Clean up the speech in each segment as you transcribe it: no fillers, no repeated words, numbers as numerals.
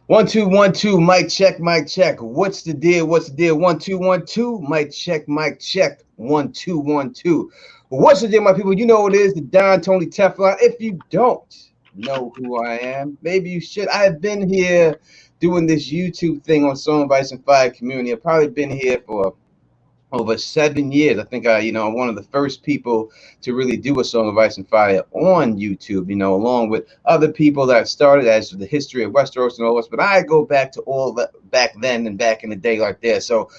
1 2 1 2, mic check, mic check. What's the deal? What's the deal? 1 2 1 2, mic check, mic check. 1 2 1 2. What's the deal, my people? You know what it is, the Don Tony Teflon. If you don't know who I am, maybe you should. I've been here doing this YouTube thing on Song of Ice and Fire community. I've probably been here for over 7 years. I think I'm one of the first people to really do a Song of Ice and Fire on YouTube, along with other people that started as the history of Westeros and all this. But I go back to all that back then and back in the day like that. So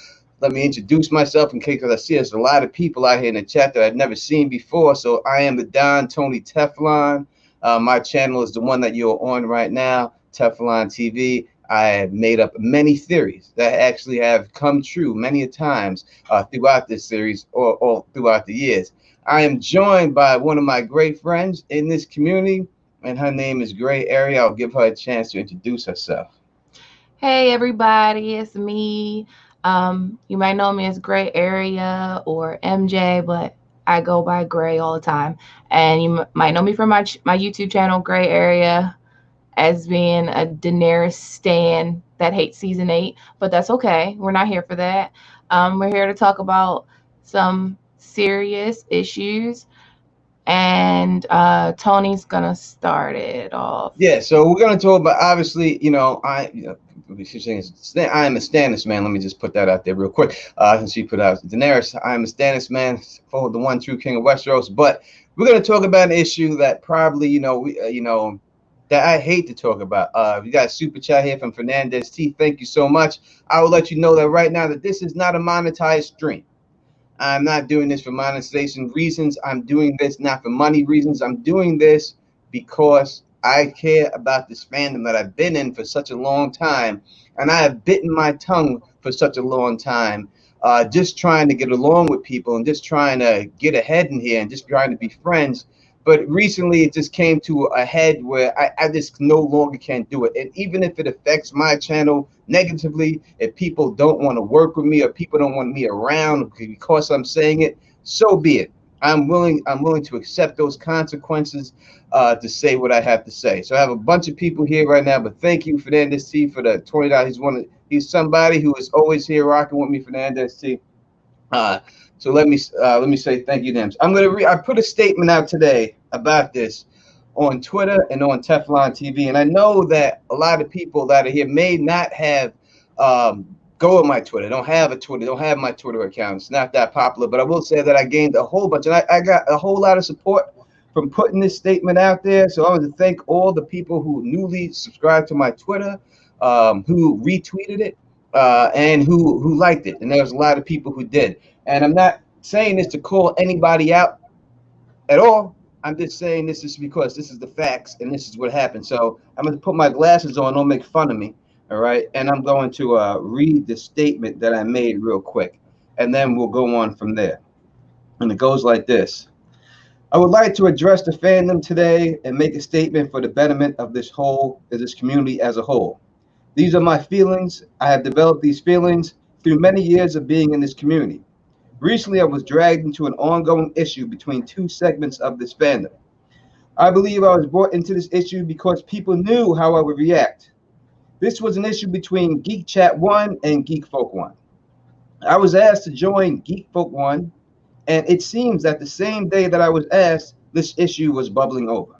let me introduce myself in case, because I see there's a lot of people out here in the chat that I've never seen before. So I am the Don Tony Teflon. My channel is the one that you're on right now, Teflon TV. I have made up many theories that actually have come true many times throughout this series or throughout the years. I am joined by one of my great friends in this community, and her name is Gray Area. I'll give her a chance to introduce herself. Hey everybody, it's me. You might know me as Gray Area or MJ, but I go by Gray all the time. And you might know me from my YouTube channel, Gray Area, as being a Daenerys stan that hates season 8, but that's okay. We're not here for that. We're here to talk about some serious issues, and Tony's gonna start it off. Yeah, so we're gonna talk about, obviously, I am a Stannis man. Let me just put that out there real quick. Since she put out Daenerys, I am a Stannis man for the one true king of Westeros. But we're gonna talk about an issue that probably that I hate to talk about. We got a super chat here from Fernandez T. Thank you so much. I will let you know that right now that this is not a monetized stream. I'm not doing this for monetization reasons. I'm doing this not for money reasons. I'm doing this because I care about this fandom that I've been in for such a long time, and I have bitten my tongue for such a long time, just trying to get along with people and just trying to get ahead in here and just trying to be friends. But recently it just came to a head where I just no longer can do it. And even if it affects my channel negatively, if people don't want to work with me or people don't want me around because I'm saying it, so be it. I'm willing to accept those consequences to say what I have to say. So I have a bunch of people here right now, but thank you, Fernandez T, for the $20. He's somebody who is always here rocking with me, Fernandez T. So let me say thank you to him. I put a statement out today about this on Twitter and on Teflon TV, and I know that a lot of people that are here may not have go on my Twitter, don't have a Twitter, don't have my Twitter account. It's not that popular, but I will say that I gained a whole bunch, and I got a whole lot of support from putting this statement out there. So I want to thank all the people who newly subscribed to my Twitter, who retweeted it, and who liked it. And there was a lot of people who did. And I'm not saying this to call anybody out at all. I'm just saying this is because this is the facts and this is what happened. So I'm going to put my glasses on. Don't make fun of me. All right. And I'm going to read the statement that I made real quick. And then we'll go on from there. And it goes like this. I would like to address the fandom today and make a statement for the betterment of this community as a whole. These are my feelings. I have developed these feelings through many years of being in this community. Recently, I was dragged into an ongoing issue between two segments of this fandom. I believe I was brought into this issue because people knew how I would react. This was an issue between Geek Chat 1 and Geek Folk 1. I was asked to join Geek Folk 1, and it seems that the same day that I was asked, this issue was bubbling over.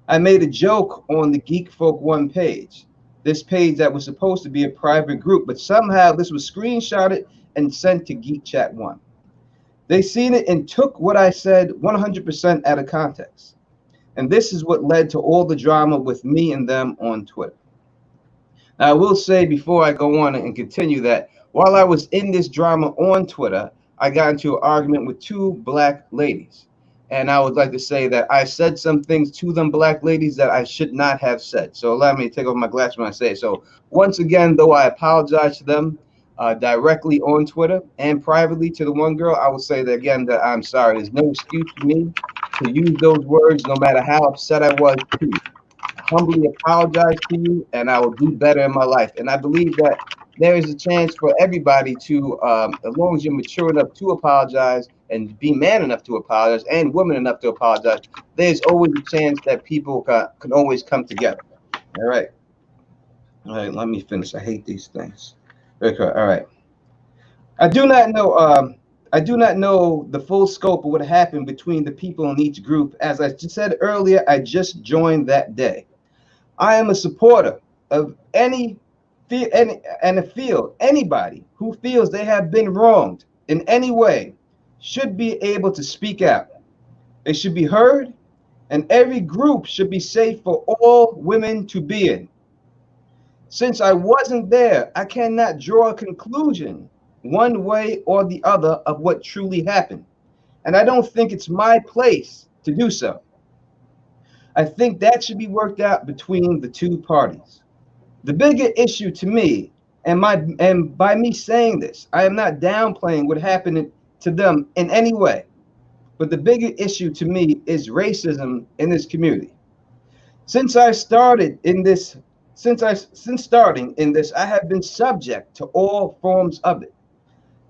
I made a joke on the Geek Folk 1 page. This page that was supposed to be a private group, but somehow this was screenshotted and sent to Geek Chat 1. They seen it and took what I said 100% out of context. And this is what led to all the drama with me and them on Twitter. Now, I will say before I go on and continue that while I was in this drama on Twitter, I got into an argument with two black ladies. And I would like to say that I said some things to them black ladies that I should not have said. So allow me to take off my glasses when I say it. So once again, though I apologize to them directly on Twitter and privately to the one girl, I will say that again that I'm sorry. There's no excuse for me to use those words no matter how upset I was to you. I humbly apologize to you, and I will do better in my life. And I believe that there is a chance for everybody to, as long as you're mature enough to apologize and be man enough to apologize and woman enough to apologize, there's always a chance that people can always come together. All right. All right, let me finish. I hate these things. Okay, all right. I do not know. I do not know the full scope of what happened between the people in each group. As I just said earlier, I just joined that day. I am a supporter of and feel anybody who feels they have been wronged in any way should be able to speak out. They should be heard, and every group should be safe for all women to be in. Since I wasn't there, I cannot draw a conclusion one way or the other of what truly happened, and I don't think it's my place to do so. I think that should be worked out between the two parties. The bigger issue to me, and by me saying this, I am not downplaying what happened to them in any way. But the bigger issue to me is racism in this community. Since I started in this, since starting in this, I have been subject to all forms of it.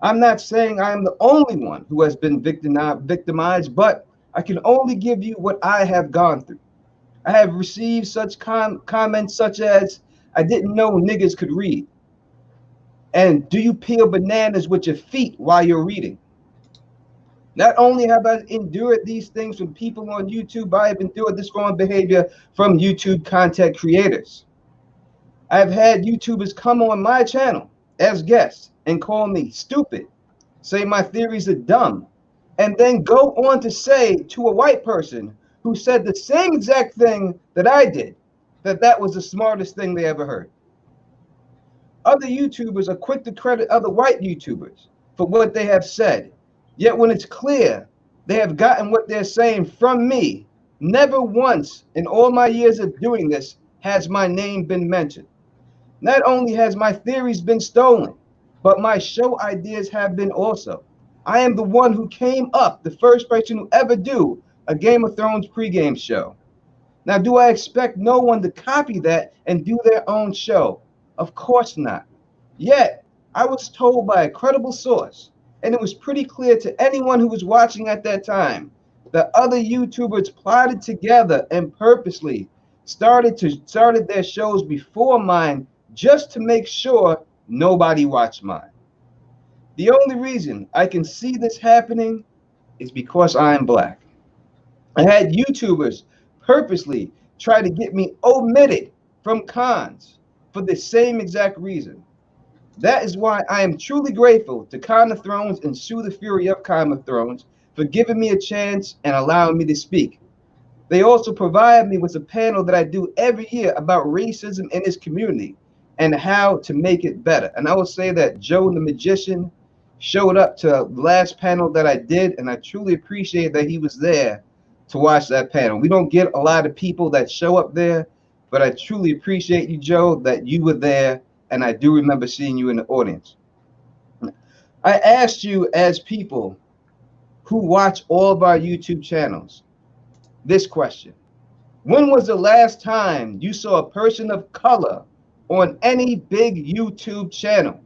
I'm not saying I am the only one who has been victimized, but I can only give you what I have gone through. I have received such comments such as, I didn't know niggas could read. And do you peel bananas with your feet while you're reading? Not only have I endured these things from people on YouTube, I have endured this wrong behavior from YouTube content creators. I've had YouTubers come on my channel as guests and call me stupid, say my theories are dumb, and then go on to say to a white person who said the same exact thing that I did, that that was the smartest thing they ever heard. Other YouTubers are quick to credit other white YouTubers for what they have said. Yet when it's clear they have gotten what they're saying from me, never once in all my years of doing this has my name been mentioned. Not only has my theories been stolen, but my show ideas have been also. I am the one who came up, the first person who ever do a Game of Thrones pregame show. Now, do I expect no one to copy that and do their own show? Of course not. Yet, I was told by a credible source, and it was pretty clear to anyone who was watching at that time, that other YouTubers plotted together and purposely started their shows before mine just to make sure nobody watched mine. The only reason I can see this happening is because I am black. I had YouTubers purposely try to get me omitted from cons for the same exact reason. That is why I am truly grateful to Con of Thrones and Sue the Fury of Con of Thrones for giving me a chance and allowing me to speak. They also provide me with a panel that I do every year about racism in this community and how to make it better. And I will say that Joe the Magician showed up to the last panel that I did, and I truly appreciate that he was there to watch that panel. We don't get a lot of people that show up there, but I truly appreciate you, Joe, that you were there, and I do remember seeing you in the audience. I asked you as people who watch all of our YouTube channels this question. When was the last time you saw a person of color on any big YouTube channel?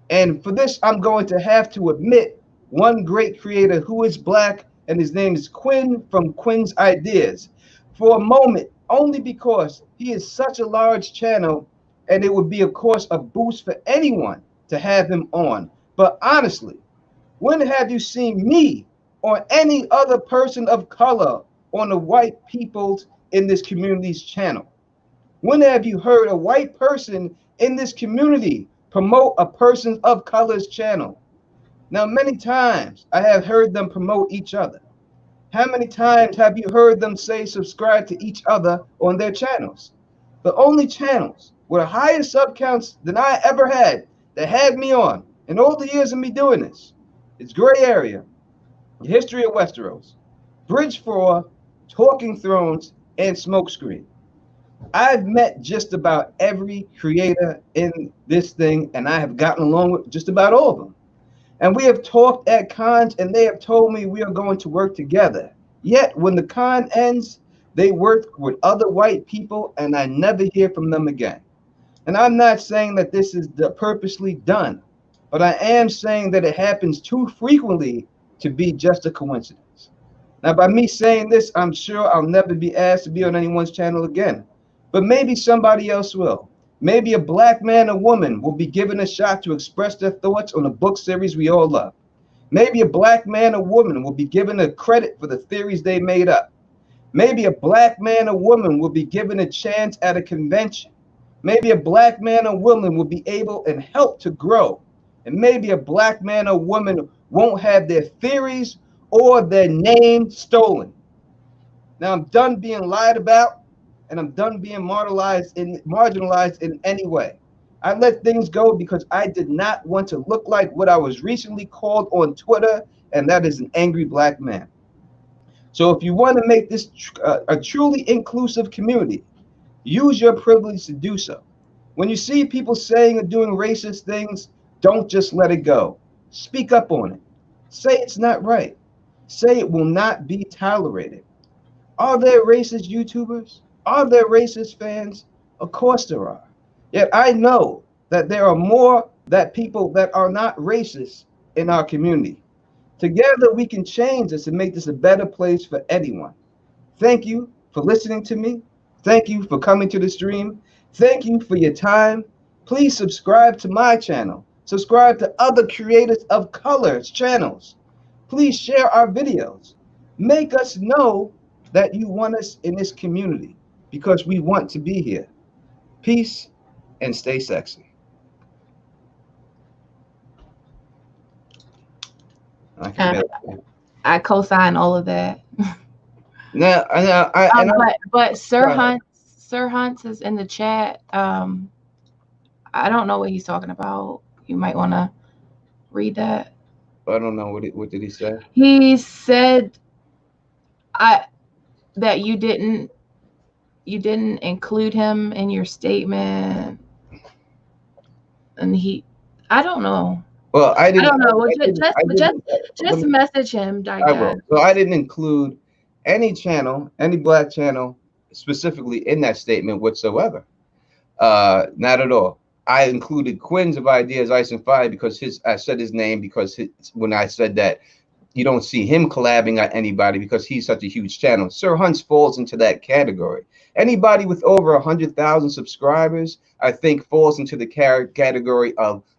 And for this, I'm going to have to admit one great creator who is black, and his name is Quinn from Quinn's Ideas, for a moment, only because he is such a large channel, and it would be, of course, a boost for anyone to have him on. But honestly, when have you seen me or any other person of color on the white people's in this community's channel? When have you heard a white person in this community promote a person of color's channel? Now, many times I have heard them promote each other. How many times have you heard them say subscribe to each other on their channels? The only channels with higher sub counts than I ever had that had me on in all the years of me doing this, it's Gray Area, The History of Westeros, Bridge 4, Talking Thrones, and Smokescreen. I've met just about every creator in this thing, and I have gotten along with just about all of them. And we have talked at cons, and they have told me we are going to work together. Yet, when the con ends, they work with other white people, and I never hear from them again. And I'm not saying that this is purposely done, but I am saying that it happens too frequently to be just a coincidence. Now, by me saying this, I'm sure I'll never be asked to be on anyone's channel again. But maybe somebody else will. Maybe a black man or woman will be given a shot to express their thoughts on a book series we all love. Maybe a black man or woman will be given a credit for the theories they made up. Maybe a black man or woman will be given a chance at a convention. Maybe a black man or woman will be able and help to grow. And maybe a black man or woman won't have their theories or their name stolen. Now I'm done being lied about, and I'm done being marginalized in any way. I let things go because I did not want to look like what I was recently called on Twitter, and that is an angry black man. So if you want to make this a truly inclusive community, use your privilege to do so. When you see people saying or doing racist things, don't just let it go. Speak up on it. Say it's not right. Say it will not be tolerated. Are there racist YouTubers? Are there racist fans? Of course there are. Yet I know that there are more that people that are not racist in our community. Together we can change this and make this a better place for anyone. Thank you for listening to me. Thank you for coming to the stream. Thank you for your time. Please subscribe to my channel. Subscribe to other creators of colors channels. Please share our videos. Make us know that you want us in this community because we want to be here. Peace and stay sexy. I co-sign all of that. Now, but Sir Hunt is in the chat. I don't know what he's talking about. You might want to read that. I don't know what did he say. He said, that you didn't include him in your statement, and I don't know. Well, I don't know. Just message him. I will. So I didn't include any channel, any black channel specifically in that statement whatsoever. Not at all. I included Quinn's of Ideas, Ice and Fire because I said his name because when I said that you don't see him collabing on anybody because he's such a huge channel. Sir Hunt falls into that category. Anybody with over 100,000 subscribers, I think, falls into the category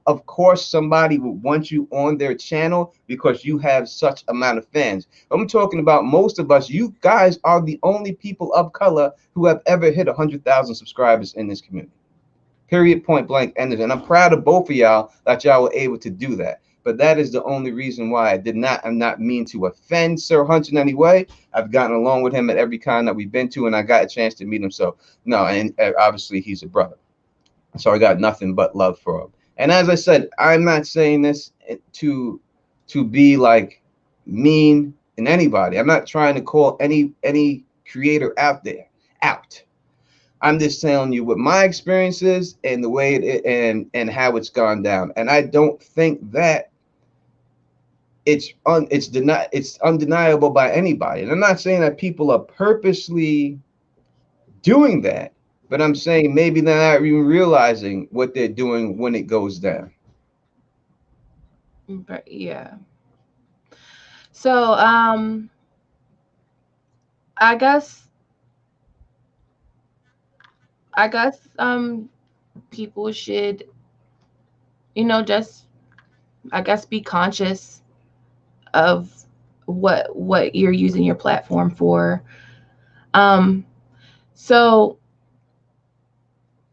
of course, somebody would want you on their channel because you have such amount of fans. I'm talking about most of us. You guys are the only people of color who have ever hit 100,000 subscribers in this community. Period, point blank, ended. And I'm proud of both of y'all that y'all were able to do that. But that is the only reason why I'm not mean to offend Sir Hunt in any way. I've gotten along with him at every con that we've been to, and I got a chance to meet him. So no, and obviously he's a brother. So I got nothing but love for him. And as I said, I'm not saying this to be like mean in anybody. I'm not trying to call any creator out there out. I'm just telling you what my experience is and the way and how it's gone down. And I don't think that it's undeniable by anybody. And I'm not saying that people are purposely doing that, but I'm saying maybe they're not even realizing what they're doing when it goes down. But yeah. So I guess people should, just be conscious of what you're using your platform for. So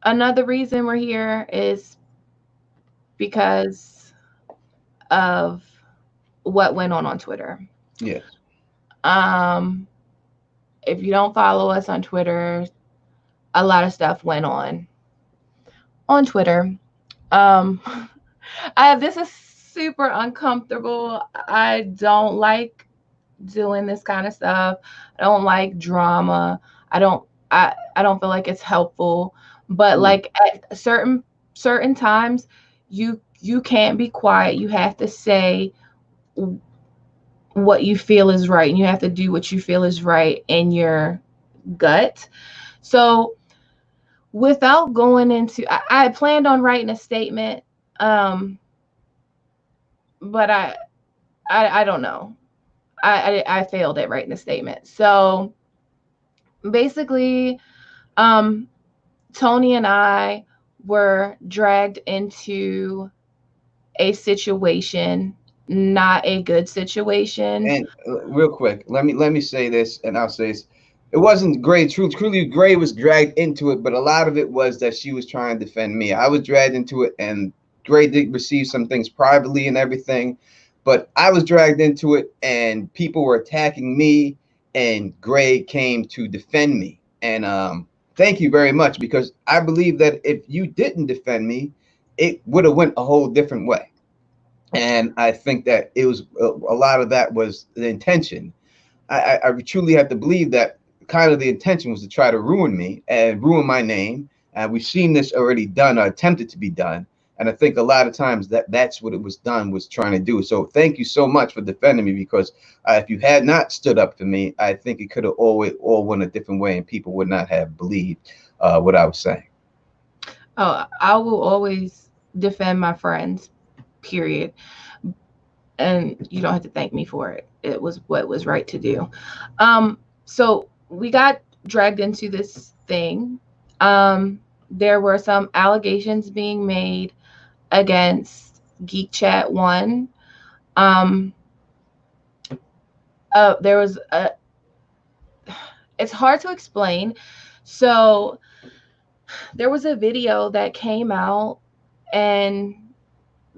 another reason we're here is because of what went on Twitter. Yes. If you don't follow us on Twitter, a lot of stuff went on Twitter. This is super uncomfortable. I don't like doing this kind of stuff. I don't like drama. I don't feel like it's helpful. But like at certain times, you can't be quiet. You have to say what you feel is right, and you have to do what you feel is right in your gut. So without going into, I planned on writing a statement, but I don't know. I failed at writing a statement. So basically, Tony and I were dragged into a situation, not a good situation. And real quick, let me say this, and I'll say this. It wasn't Gray. Truly, Gray was dragged into it, but a lot of it was that she was trying to defend me. I was dragged into it, and Gray did receive some things privately and everything, but I was dragged into it, and people were attacking me, and Gray came to defend me. And thank you very much, because I believe that if you didn't defend me, it would have went a whole different way. And I think that it was a lot of that was the intention. I truly have to believe that kind of the intention was to try to ruin me and ruin my name. And we've seen this already done, or attempted to be done. And I think a lot of times that's what it was done, was trying to do. So thank you so much for defending me, because if you had not stood up for me, I think it could have always all went a different way, and people would not have believed what I was saying. Oh, I will always defend my friends, period. And you don't have to thank me for it. It was what was right to do. So we got dragged into this thing. There were some allegations being made against Geek Chat One. Um, there was a. It's hard to explain. So there was a video that came out, and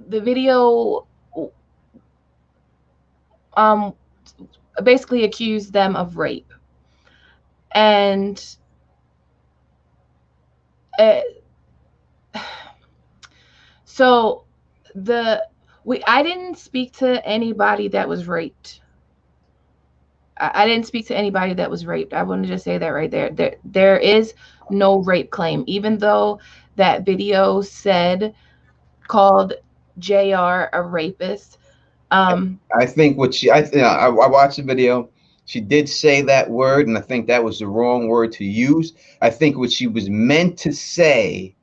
the video um basically accused them of rape. And it, so the we I didn't speak to anybody that was raped. I didn't speak to anybody that was raped. I want to just say that right there. There is no rape claim, even though that video said, called JR a rapist. Um, I think what I watched the video. She did say that word, and I think that was the wrong word to use. I think what she was meant to say,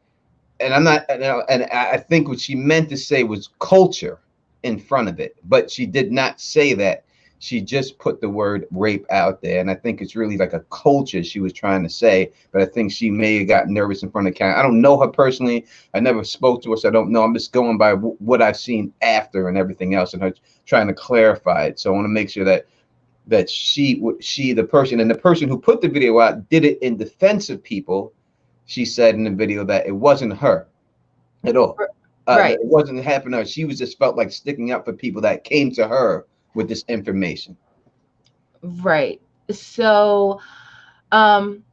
and I'm not, and I think what she meant to say was culture in front of it, but she did not say that. She just put the word rape out there, and I think it's really like a culture she was trying to say. But I think she may have got nervous in front of the camera. I don't know her personally. I never spoke to her, so I don't know. I'm just going by what I've seen after and everything else, and her trying to clarify it. So I want to make sure that the person, and the person who put the video out, did it in defense of people. She said in the video that it wasn't her at all. right, It wasn't happening. She was just felt like sticking up for people that came to her with this information. right. So, um,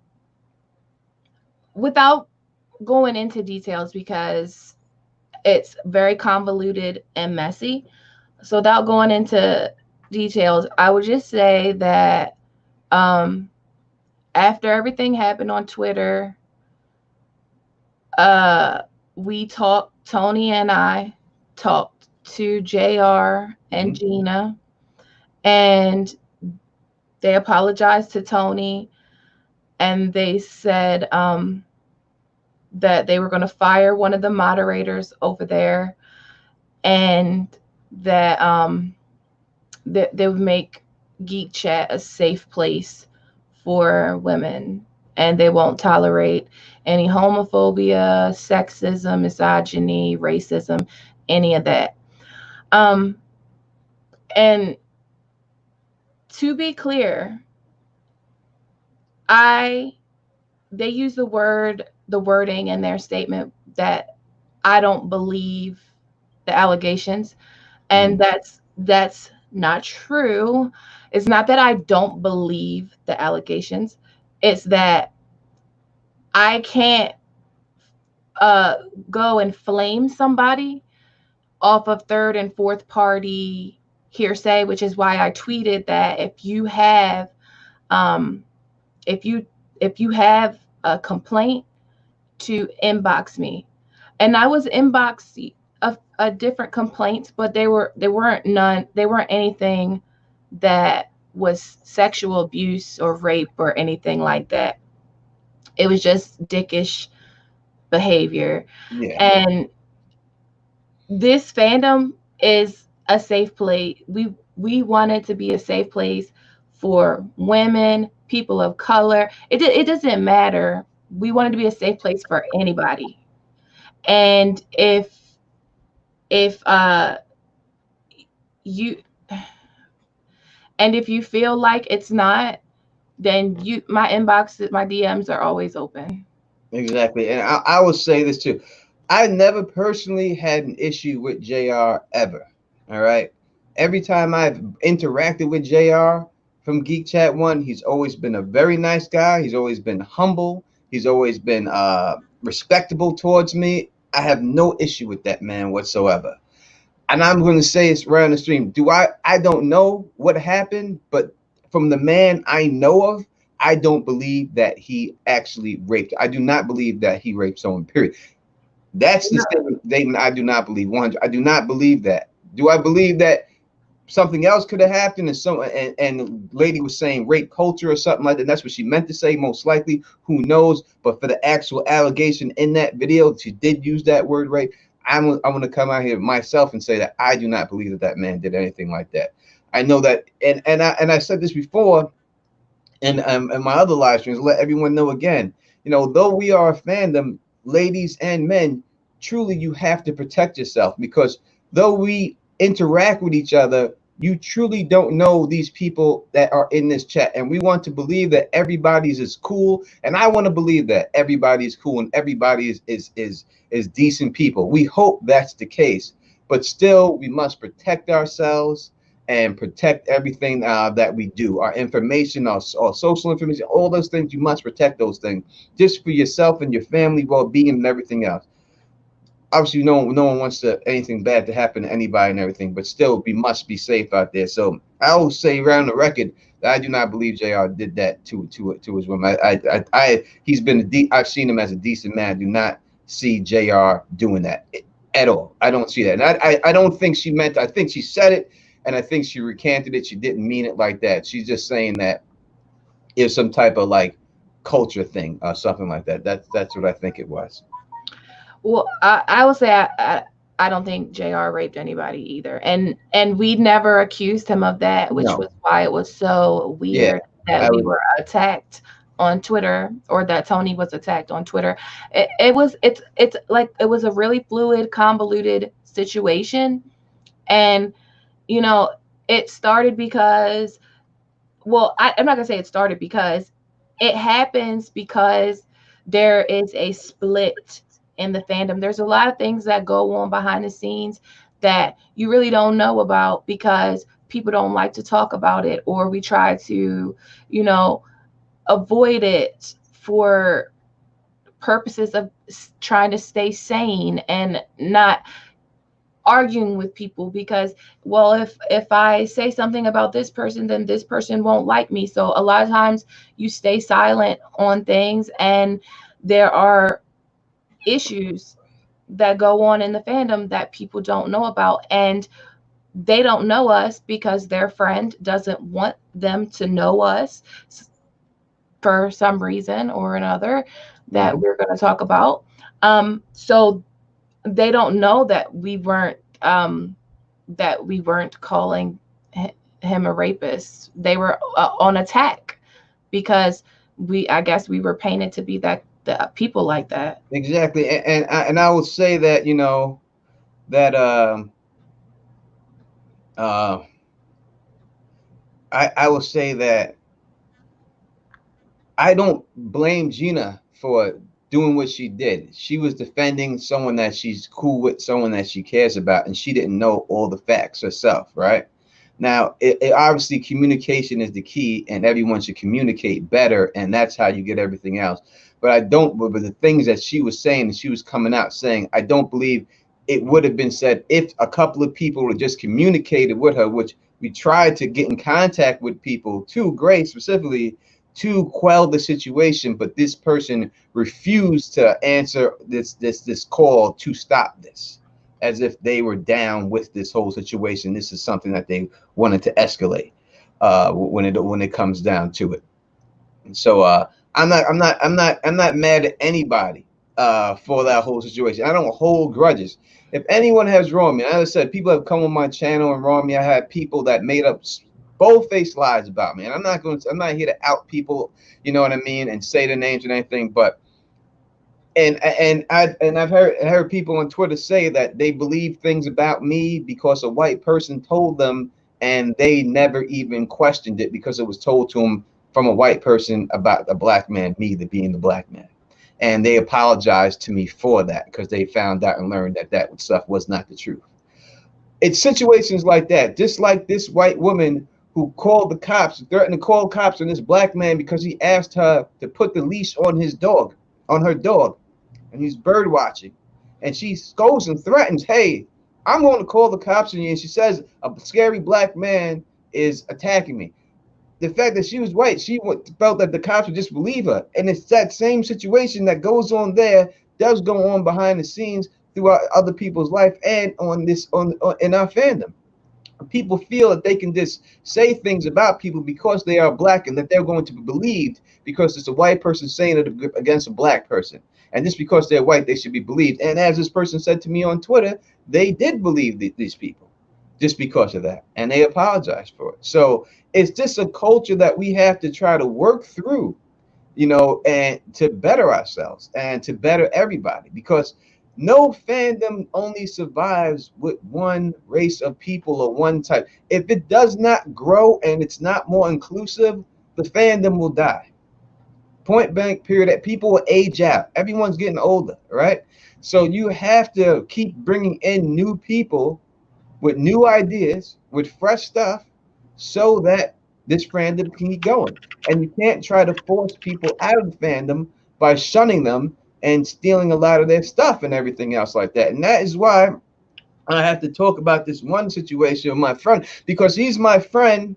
without going into details, because it's very convoluted and messy. So without going into details, I would just say that um, after everything happened on Twitter, uh, Tony and I talked to JR and Hmm. Gina, and they apologized to Tony, and they said that they were going to fire one of the moderators over there, and that they would make Geek Chat a safe place for women, and they won't tolerate any homophobia, sexism, misogyny, racism, any of that. Um, and to be clear, I they use the wording in their statement that I don't believe the allegations, and Hmm. that's not true. It's not that I don't believe the allegations. It's that I can't uh go and flame somebody off of third and fourth party hearsay, which is why I tweeted that um if you if you have a complaint, to inbox me. And I was inboxing a different complaints, but they weren't anything that was sexual abuse or rape or anything like that. It was just dickish behavior. Yeah. And this fandom is a safe place. We wanted to be a safe place for women, people of color. It doesn't matter. We wanted to be a safe place for anybody. And if you and if you feel like it's not, then my inbox, my DMs are always open. Exactly. And I will say this too. I never personally had an issue with JR ever. All right. Every time I've interacted with JR from Geek Chat One, he's always been a very nice guy. He's always been humble. He's always been respectable towards me. I have no issue with that man whatsoever. And I'm going to say it's right on the stream. I don't know what happened, but from the man I know of, I don't believe that he actually raped. I do not believe that he raped someone. Period. That's the statement I do not believe. 100. I do not believe that. Do I believe that something else could have happened, and the lady was saying rape culture or something like that? That's what she meant to say, most likely. Who knows? But for the actual allegation in that video, she did use that word rape. I'm going to come out here myself and say that I do not believe that that man did anything like that. I know that, and I said this before in my other live streams. Let everyone know again. Though we are a fandom, ladies and men, truly you have to protect yourself, because though we interact with each other, you truly don't know these people that are in this chat, and we want to believe that everybody's is cool, and I want to believe that everybody is cool and everybody is decent people. We hope that's the case, but still we must protect ourselves and protect everything that we do, our information, our social information, all those things. You must protect those things just for yourself and your family well-being and everything else. Obviously, no one wants anything bad to happen to anybody and everything, but still, we must be safe out there. So I will say, around the record, that I do not believe Jr. did that to his woman. He's been I've seen him as a decent man. I do not see Jr. doing that at all. I don't see that, and I don't think she meant. I think she said it, and I think she recanted it. She didn't mean it like that. She's just saying that it's some type of like culture thing or something like that. That's what I think it was. Well, I will say I don't think JR raped anybody either, and we never accused him of that, which No. was why it was so Yeah. weird that I we would. were attacked on Twitter, or that Tony was attacked on Twitter. It's like it was a really fluid, convoluted situation, and you know it started because, well, I'm not gonna say it started because it happens because there is a split in the fandom. There's a lot of things that go on behind the scenes that you really don't know about because people don't like to talk about it, or we try to, you know, avoid it for purposes of trying to stay sane and not arguing with people because, well, if I say something about this person, then this person won't like me. So a lot of times you stay silent on things, and there are issues that go on in the fandom that people don't know about, and they don't know us because their friend doesn't want them to know us for some reason or another that we're going to talk about. So they don't know that we weren't calling him a rapist. They were on attack because I guess we were painted to be that people like that. Exactly, and I would say that that uh, I will say that I don't blame Gina for doing what she did. She was defending someone that she's cool with, someone that she cares about, and she didn't know all the facts herself, right? Now, obviously communication is the key, and everyone should communicate better, and that's how you get everything else. But I don't. But the things that she was saying, and she was coming out saying, I don't believe it would have been said if a couple of people would just communicated with her, which we tried to get in contact with people, to Grace specifically, to quell the situation, but this person refused to answer this call to stop this, as if they were down with this whole situation. This is something that they wanted to escalate when it comes down to it. And so I'm not mad at anybody for that whole situation. I don't hold grudges. If anyone has wronged me, as I said, people have come on my channel and wronged me. I had people that made up bold-faced lies about me, and I'm not here to out people, you know what I mean, and say their names and anything. But I've heard people on Twitter say that they believe things about me because a white person told them, and they never even questioned it because it was told to them from a white person about a black man, me the being the black man, and they apologized to me for that because they found out and learned that that stuff was not the truth. It's situations like that, just like this white woman who called the cops, threatened to call cops on this black man because he asked her to put the leash on his dog, on her dog, and he's bird watching. And she goes and threatens, hey, I'm going to call the cops on you. And she says, a scary black man is attacking me. The fact that she was white, she felt that the cops would just believe her. And it's that same situation that goes on there, does go on behind the scenes throughout other people's life and on this, on in our fandom. People feel that they can just say things about people because they are black and that they're going to be believed because it's a white person saying it against a black person. And just because they're white, they should be believed. And as this person said to me on Twitter, they did believe these people just because of that. And they apologized for it. So it's just a culture that we have to try to work through, you know, and to better ourselves and to better everybody, because no fandom only survives with one race of people or one type. If it does not grow and it's not more inclusive, the fandom will die. Point blank period. That people will age out. Everyone's getting older, right? So you have to keep bringing in new people with new ideas, with fresh stuff, so that this fandom can keep going. And you can't try to force people out of the fandom by shunning them and stealing a lot of their stuff and everything else like that. And that is why I have to talk about this one situation with my friend, because he's my friend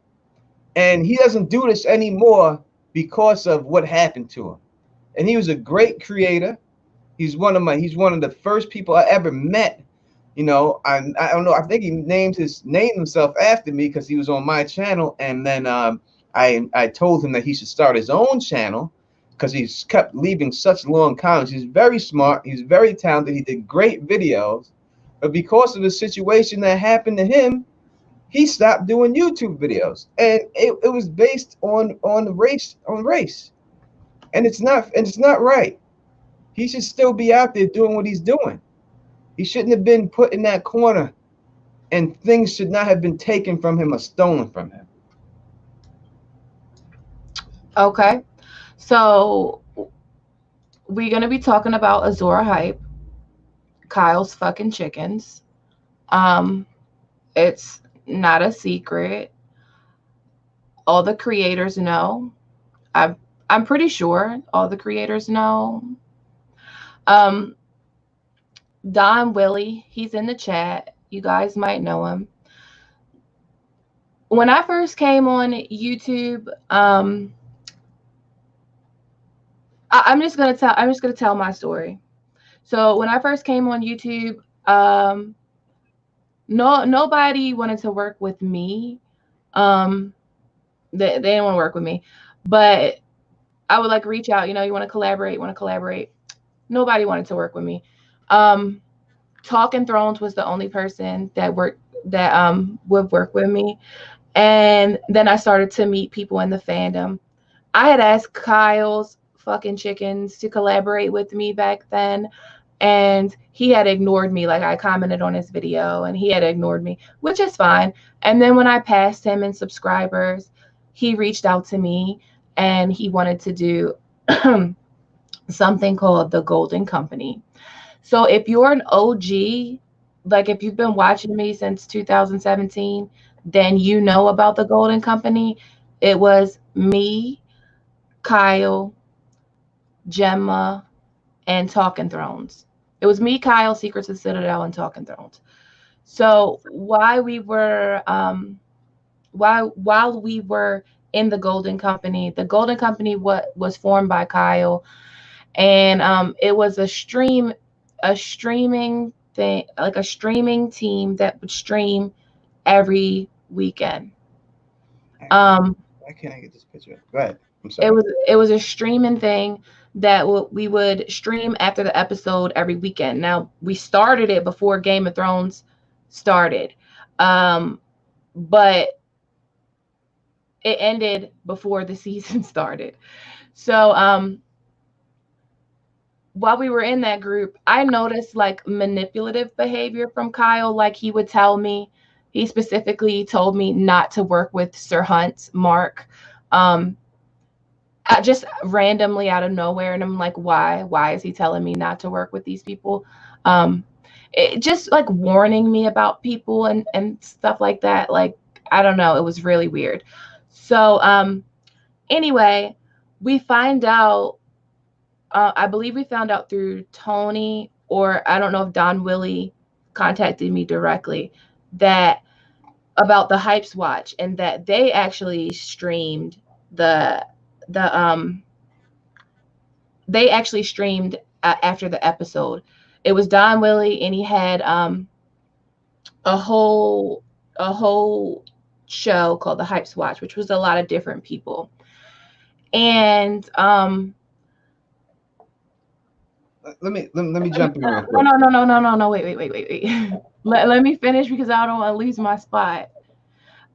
and he doesn't do this anymore because of what happened to him. And he was a great creator. He's one of the first people I ever met. You know, I don't know. I think he named himself after me because he was on my channel, and then I told him that he should start his own channel because he's kept leaving such long comments. He's very smart. He's very talented. He did great videos, but because of the situation that happened to him, he stopped doing YouTube videos, and it was based on race, and it's not right. He should still be out there doing what he's doing. He shouldn't have been put in that corner, and things should not have been taken from him or stolen from him. Okay. So we're gonna be talking about Azora Hype, Kyle's fucking chickens. Um, it's not a secret. All the creators know. I'm I'm pretty sure all the creators know. Um, Don Willie, he's in the chat. You guys might know him. When I first came on YouTube, I'm just gonna tell my story. So when I first came on YouTube, nobody wanted to work with me. Um, they didn't want to work with me, but I would like reach out. You know, you want to collaborate, Nobody wanted to work with me. Um, Talking Thrones was the only person that would work with me. And then I started to meet people in the fandom. I had asked Kyle's fucking chickens to collaborate with me back then, and he had ignored me. Like, I commented on his video and he had ignored me, which is fine. And then when I passed him in subscribers, he reached out to me and he wanted to do something called the Golden Company. So if you're an OG, like if you've been watching me since 2017, then you know about the Golden Company. It was me, Kyle, Gemma, and Talking Thrones. It was me, Kyle, Secrets of Citadel, and Talking Thrones. So while we were in the Golden Company what was formed by Kyle, and it was a streaming thing, like a streaming team that would stream every weekend. Um, Why can't I get this picture? Go ahead. I'm it sorry. was a streaming thing that we would stream after the episode every weekend. Now we started it before Game of Thrones started, um, but it ended before the season started. So while we were in that group, I noticed like manipulative behavior from Kyle. Like he would tell me, he specifically told me not to work with Sir Hunt's Mark. Um, just randomly out of nowhere, and I'm like, why is he telling me not to work with these people? um it just like warning me about people and stuff like that. Like, I don't know, it was really weird. So anyway, we find out, I believe we found out through Tony, or I don't know if Don Willie contacted me directly, that about the Hypes Watch, and that they actually streamed the the they actually streamed after the episode. It was Don Willie, and he had a whole a whole show called the Hypes Watch, which was a lot of different people. And Let me jump in real no, quick. no, no, no, no, no, no, wait. Let me finish because I don't want to lose my spot.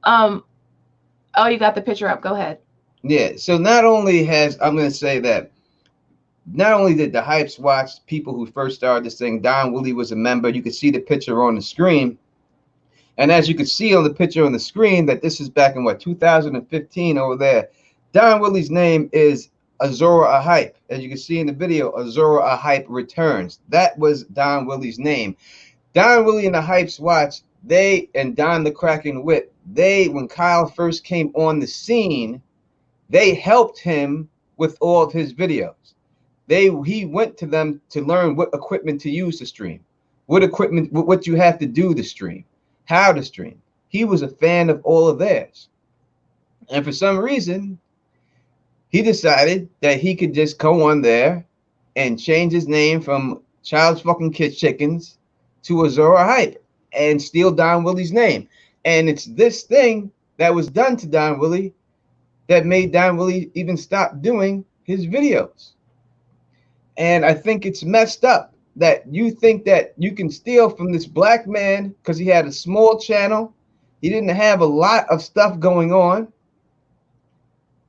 Um, oh, you got the picture up. Go ahead. Yeah. So not only has I'm going to say that not only did the Hypes Watch people who first started this thing, Don Willie was a member. You could see the picture on the screen. And as you can see on the picture on the screen, that this is back in what, 2015 over there. Don Willie's name is Azora Ahype. As you can see in the video, Azora Ahype returns. That was Don Willie's name. Don Willie and the Hypes Watch, they and Don the Cracking Whip, they, when Kyle first came on the scene, they helped him with all of his videos. He went to them to learn what equipment to use to stream, what equipment, what you have to do to stream, how to stream. He was a fan of all of theirs. And for some reason, he decided that he could just go on there and change his name from Child's Fucking Kid Chickens to Azora Hype and steal Don Willie's name. And it's this thing that was done to Don Willie that made Don Willie even stop doing his videos. And I think it's messed up that you think that you can steal from this black man because he had a small channel. He didn't have a lot of stuff going on.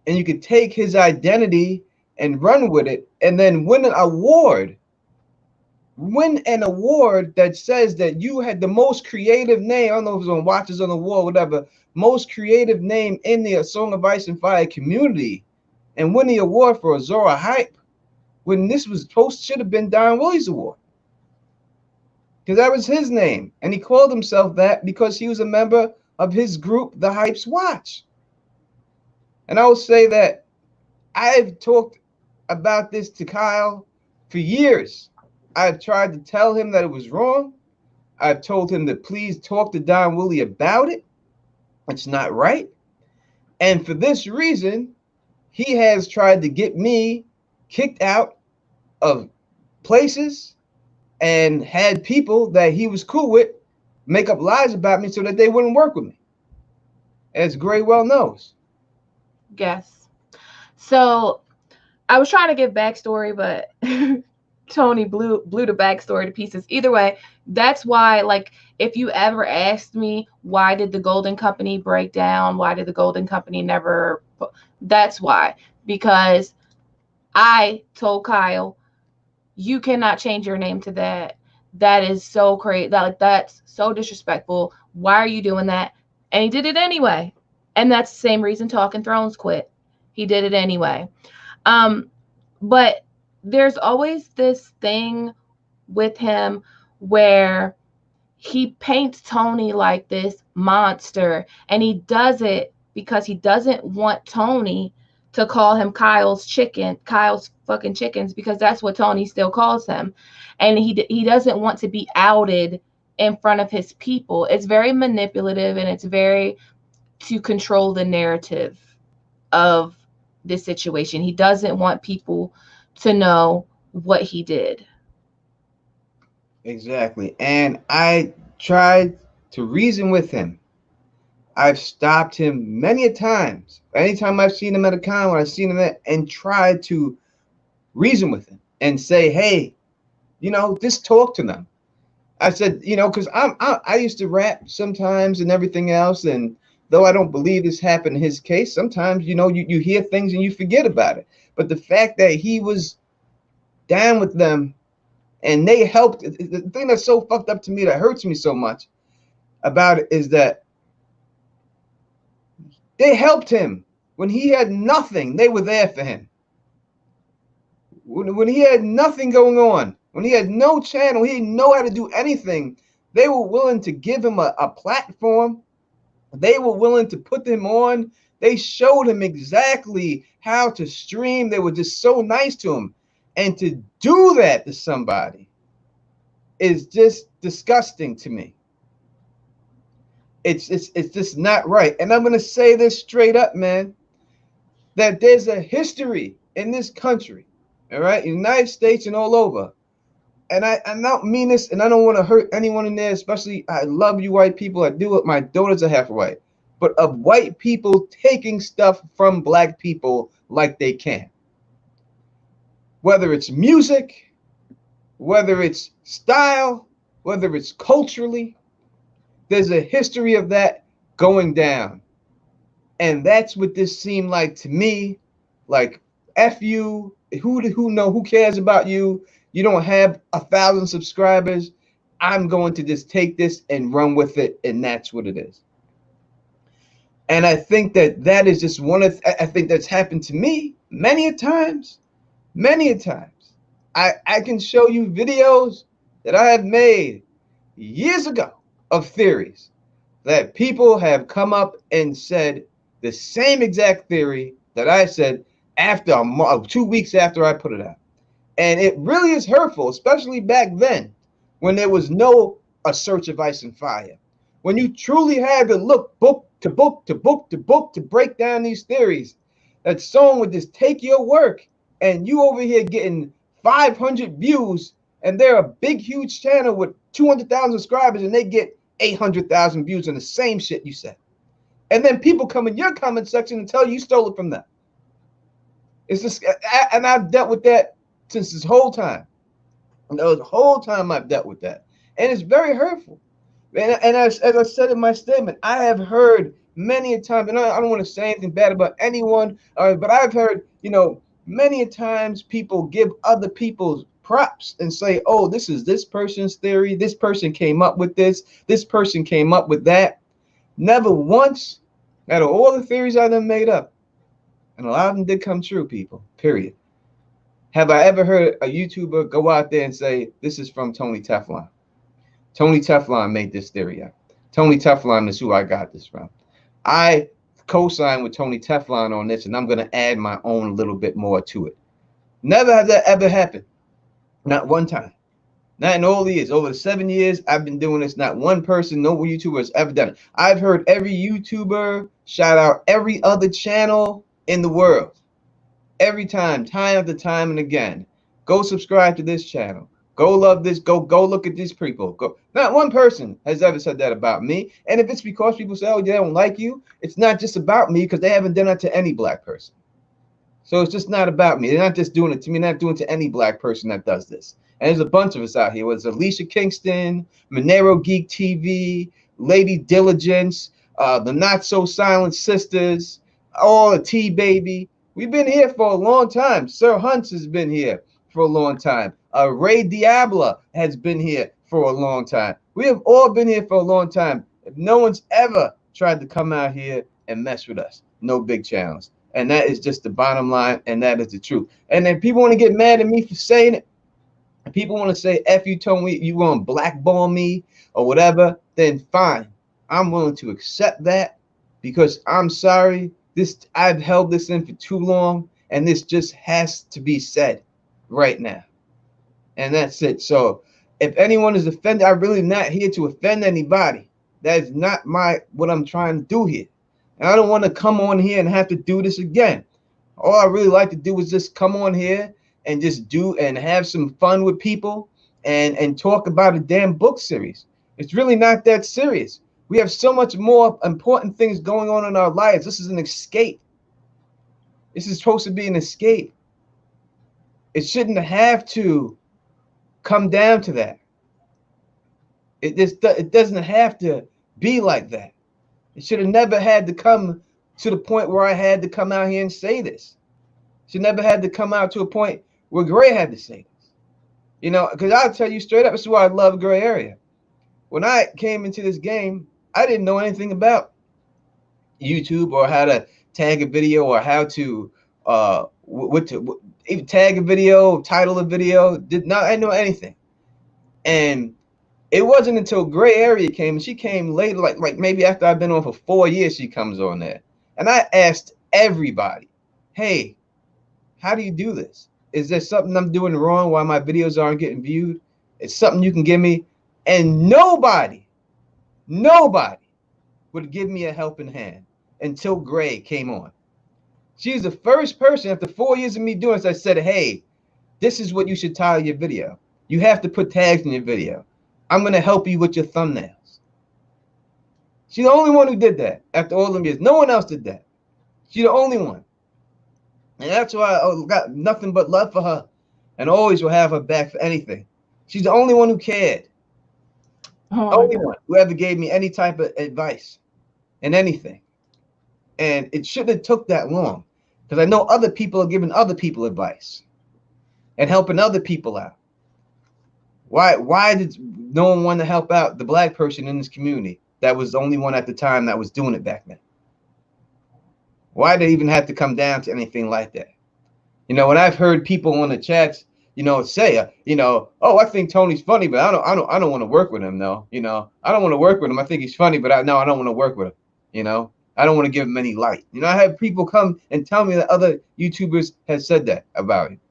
And you could take his identity and run with it and then win an award. Win an award that says that you had the most creative name. I don't know if it's on Watches on the Wall, whatever. Most creative name in the Song of Ice and Fire community. And win the award for Azora Hype. When this was should have been Don Willie's award. Because that was his name. And he called himself that because he was a member of his group, the Hypes Watch. And I will say that I've talked about this to Kyle for years. I've tried to tell him that it was wrong. I've told him to please talk to Don Willie about it. It's not right. And for this reason, he has tried to get me kicked out of places and had people that he was cool with make up lies about me so that they wouldn't work with me, as Gray well knows. Yes. So I was trying to give backstory, but Tony blew the backstory to pieces. Either way, that's why, like, if you ever asked me why did the Golden Company break down, why did the Golden Company never, that's why. Because I told Kyle, you cannot change your name to that. That is so crazy. That's so disrespectful. Why are you doing that? And he did it anyway. And that's the same reason Talking Thrones quit. He did it anyway. But there's always this thing with him where he paints Tony like this monster, and he does it because he doesn't want Tony to call him Kyle's fucking chickens, because that's what Tony still calls him. And he doesn't want to be outed in front of his people. It's very manipulative, and it's very to control the narrative of this situation. He doesn't want people to know what he did. Exactly. And I tried to reason with him. I've stopped him many a times. Anytime I've seen him at a con, when I've seen him and tried to reason with him and say, hey, just talk to them. I said, because I used to rap sometimes and everything else, and though I don't believe this happened in his case, sometimes you hear things and you forget about it. But the fact that he was down with them, and they helped. The thing that's so fucked up to me, that hurts me so much about it, is that they helped him when he had nothing. They were there for him. When he had nothing going on, when he had no channel, he didn't know how to do anything, they were willing to give him a platform. They were willing to put him on. They showed him exactly how to stream. They were just so nice to him. And to do that to somebody is just disgusting to me. It's just not right. And I'm going to say this straight up, man, that there's a history in this country, all right, United States and all over. And I don't mean this, and I don't want to hurt anyone in there, especially, I love you white people. I do it. My daughters are half white. But of white people taking stuff from black people like they can. Whether it's music, whether it's style, whether it's culturally, there's a history of that going down. And that's what this seemed like to me. Like, F you, who cares about you? You don't have 1,000 subscribers. I'm going to just take this and run with it, and that's what it is. And I think that is just I think that's happened to me many a times, many a times. I can show you videos that I have made years ago of theories that people have come up and said the same exact theory that I said after 2 weeks after I put it out. And it really is hurtful, especially back then when there was no A Search of Ice and Fire. When you truly had to look book to book to book to book to break down these theories, that someone would just take your work and you over here getting 500 views, and they're a big, huge channel with 200,000 subscribers, and they get 800,000 views on the same shit you said. And then people come in your comment section and tell you stole it from them. It's just, and I've dealt with that since this whole time. And the whole time I've dealt with that. And it's very hurtful. And as I said in my statement, I have heard many a time, and I don't want to say anything bad about anyone, but I've heard, many a times people give other people's props and say, oh, this is this person's theory. This person came up with this. This person came up with that. Never once, out of all the theories I done made up, and a lot of them did come true, people, period, have I ever heard a YouTuber go out there and say, this is from Tony Teflon. Tony Teflon made this theory up. Tony Teflon is who I got this from. I co-signed with Tony Teflon on this, and I'm going to add my own little bit more to it. Never has that ever happened. Not one time. Not in all the years. Over the 7 years I've been doing this, not one person, no YouTuber has ever done it. I've heard every YouTuber shout out every other channel in the world. Every time after time and again. Go subscribe to this channel. Go love this. Go look at these people. Go. Not one person has ever said that about me. And if it's because people say, oh, they don't like you, it's not just about me, because they haven't done that to any black person. So it's just not about me. They're not just doing it to me. They're not doing it to any black person that does this. And there's a bunch of us out here. Whether it's Alicia Kingston, Monero Geek TV, Lady Diligence, the Not So Silent Sisters, all the T-Baby. We've been here for a long time. Sir Hunts has been here for a long time. Ray Diablo has been here for a long time. We have all been here for a long time. No one's ever tried to come out here and mess with us. No big channels. And that is just the bottom line, and that is the truth. And then people want to get mad at me for saying it. If people want to say, F you, told me you want to blackball me or whatever, then fine. I'm willing to accept that, because I'm sorry. I've held this in for too long, and this just has to be said right now. And that's it. So if anyone is offended, I'm really not here to offend anybody. That is not what I'm trying to do here. And I don't want to come on here and have to do this again. All I really like to do is just come on here and just do and have some fun with people and talk about a damn book series. It's really not that serious. We have so much more important things going on in our lives. This is an escape. This is supposed to be an escape. It shouldn't have to come down to that. It doesn't have to be like that. It should have never had to come to the point where I had to come out here and say this. It should never had to come out to a point where Gray had to say this. You know, because I'll tell you straight up, this is why I love gray area. When I came into this game, I didn't know anything about YouTube or how to tag a video or how to even tag a video, title a video. Did not I know anything. And it wasn't until Gray Area came, and she came later, like maybe after I've been on for 4 years, she comes on there. And I asked everybody, hey, how do you do this? Is there something I'm doing wrong why my videos aren't getting viewed? It's something you can give me. And nobody would give me a helping hand until Gray came on. She was the first person after 4 years of me doing this. I said, hey, this is what you should title your video. You have to put tags in your video. I'm going to help you with your thumbnails. She's the only one who did that after all them years. No one else did that. She's the only one. And that's why I got nothing but love for her and always will have her back for anything. She's the only one who cared. Oh, Only one who ever gave me any type of advice and anything. And it shouldn't have took that long because I know other people are giving other people advice and helping other people out. Why did no one want to help out the black person in this community that was the only one at the time that was doing it back then? Why did it even have to come down to anything like that? You know, when I've heard people on the chats, you know, say, oh, I think Tony's funny, but I don't want to work with him. No, you know, I don't want to work with him. I think he's funny, but I don't want to work with him. You know, I don't want to give him any light. You know, I have people come and tell me that other YouTubers have said that about him.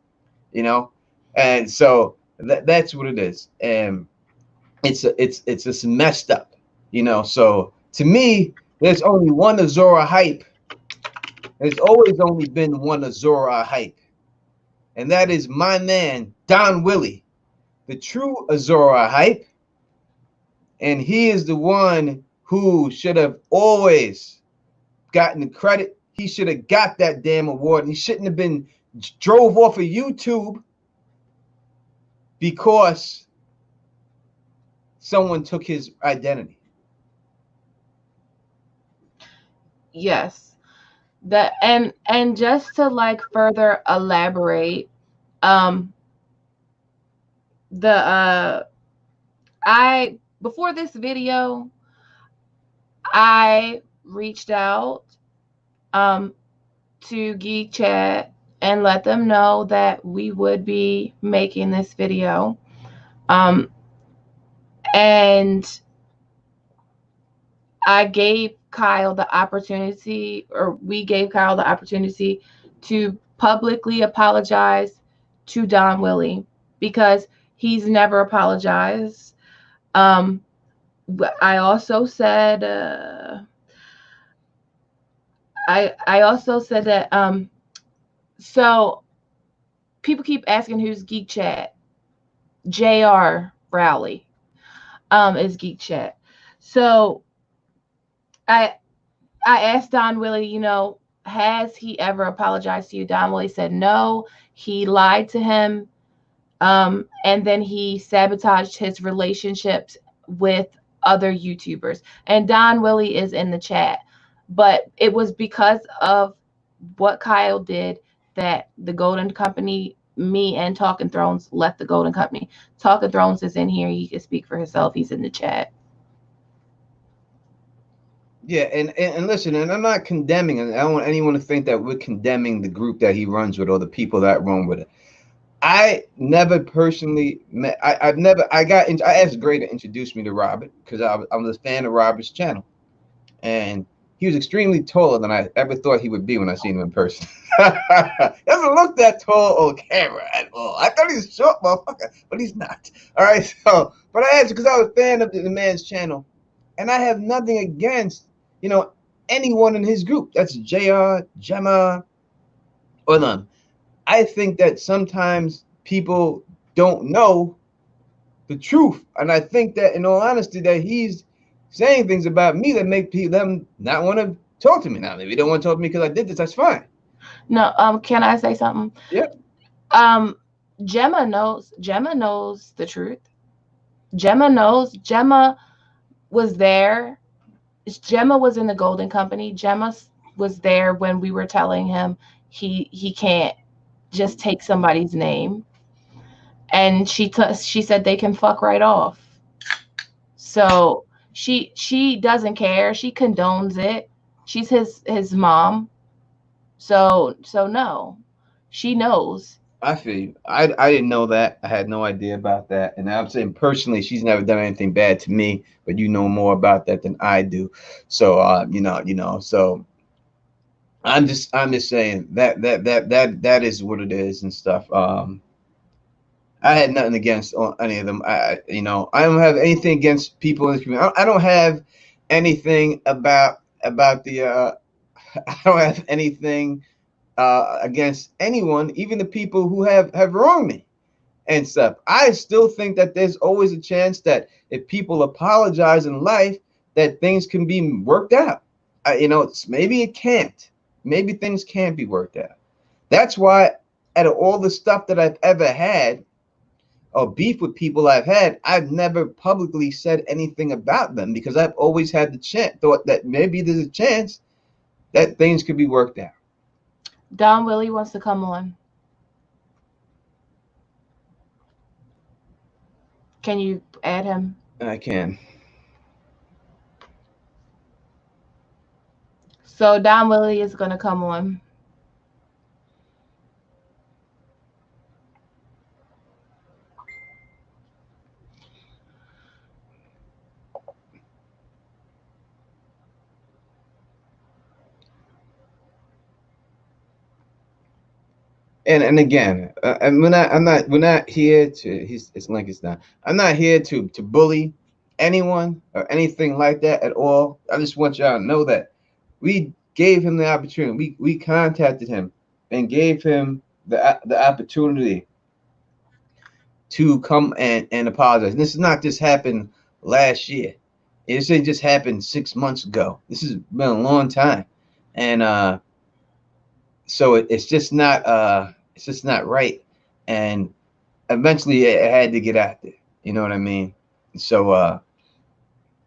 You know, and so that's what it is, and it's just messed up. You know, so to me, there's only one Azora hype. There's always only been one Azora hype. And that is my man, Don Willie, the true Azora hype. And he is the one who should have always gotten the credit. He should have got that damn award. And he shouldn't have been drove off of YouTube because someone took his identity. yes. That and just to like further elaborate, the I before this video, I reached out to Geek Chat and let them know that we would be making this video. And I gave Kyle the opportunity, or we gave Kyle the opportunity to publicly apologize to Don Willie because he's never apologized. I also said, I also said that, so people keep asking who's Geek Chat. JR Rowley is Geek Chat. So I asked Don Willie, you know, has he ever apologized to you? Don Willie said no. He lied to him. And then he sabotaged his relationships with other YouTubers. And Don Willie is in the chat. But it was because of what Kyle did that the Golden Company, me and Talking Thrones, left the Golden Company. Talking Thrones is in here. He can speak for himself. He's in the chat. Yeah, and listen, and I'm not condemning, and I don't want anyone to think that we're condemning the group that he runs with or the people that run with it. I never personally met. I asked Gray to introduce me to Robert because I'm a fan of Robert's channel, and he was extremely taller than I ever thought he would be when I seen him in person. Doesn't look that tall on camera at all. I thought he was short, motherfucker, but he's not. All right, so but I asked because I was a fan of the man's channel, and I have nothing against, you know, anyone in his group. That's JR, Gemma, or none. I think that sometimes people don't know the truth. And I think that, in all honesty, that he's saying things about me that make them not want to talk to me. Now, maybe they don't want to talk to me because I did this. That's fine. No, can I say something? Yeah. Gemma knows the truth. Gemma was there. Gemma was in the Golden Company. Gemma was there when we were telling him he can't just take somebody's name. and she said they can fuck right off. So she doesn't care. She condones it. She's his mom. So no, she knows. I feel you. I didn't know that. I had no idea about that. And I'm saying personally, she's never done anything bad to me, but you know more about that than I do. So so I'm just saying that is what it is and stuff. I had nothing against any of them. I don't have anything against people in the community. I don't have anything about the I don't have anything against anyone, even the people who have wronged me and stuff. I still think that there's always a chance that if people apologize in life, that things can be worked out. Maybe it can't. Maybe things can't be worked out. That's why, out of all the stuff that I've ever had, or beef with people I've had, I've never publicly said anything about them because I've always had the thought that maybe there's a chance that things could be worked out. Don Willie wants to come on. Can you add him? I can. So Don Willie is gonna come on. And again, we're not here to. It's like it's not. I'm not here to bully anyone or anything like that at all. I just want y'all to know that we gave him the opportunity. We contacted him and gave him the opportunity to come and apologize. And this is not just happened last year. This didn't just happen 6 months ago. This has been a long time, and so it's just not right. And eventually it had to get out there. You know what I mean? So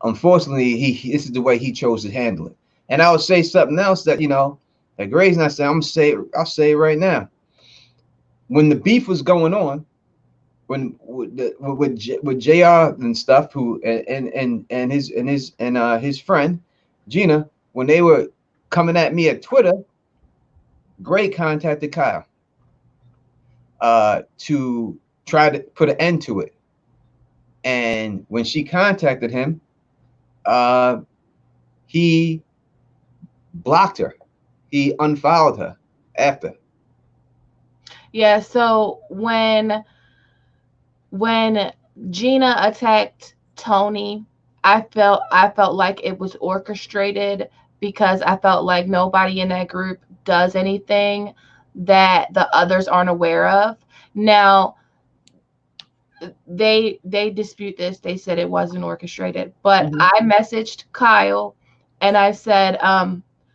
unfortunately, this is the way he chose to handle it. And I would say something else that that Gray's not saying. I'll say it right now. When the beef was going on, when with Jr. and stuff, who and his friend Gina, when they were coming at me at Twitter, Gray contacted Kyle to try to put an end to it. And when she contacted him, he blocked her. He unfollowed her after. Yeah. So when Gina attacked Tony, I felt like it was orchestrated because I felt like nobody in that group does anything that the others aren't aware of. Now, they dispute this. They said it wasn't orchestrated, but I messaged Kyle and I said,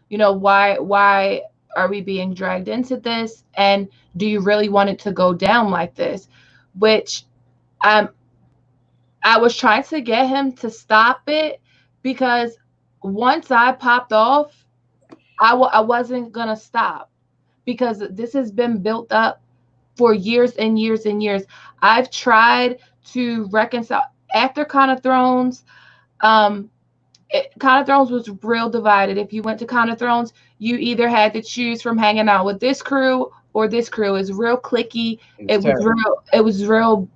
why are we being dragged into this? And do you really want it to go down like this? Which I was trying to get him to stop it because once I popped off, I wasn't gonna stop because this has been built up for years and years and years. I've tried to reconcile after Con of Thrones. Con of Thrones was real divided. If you went to Con of Thrones, you either had to choose from hanging out with this crew or this crew. It was real clicky. It was real.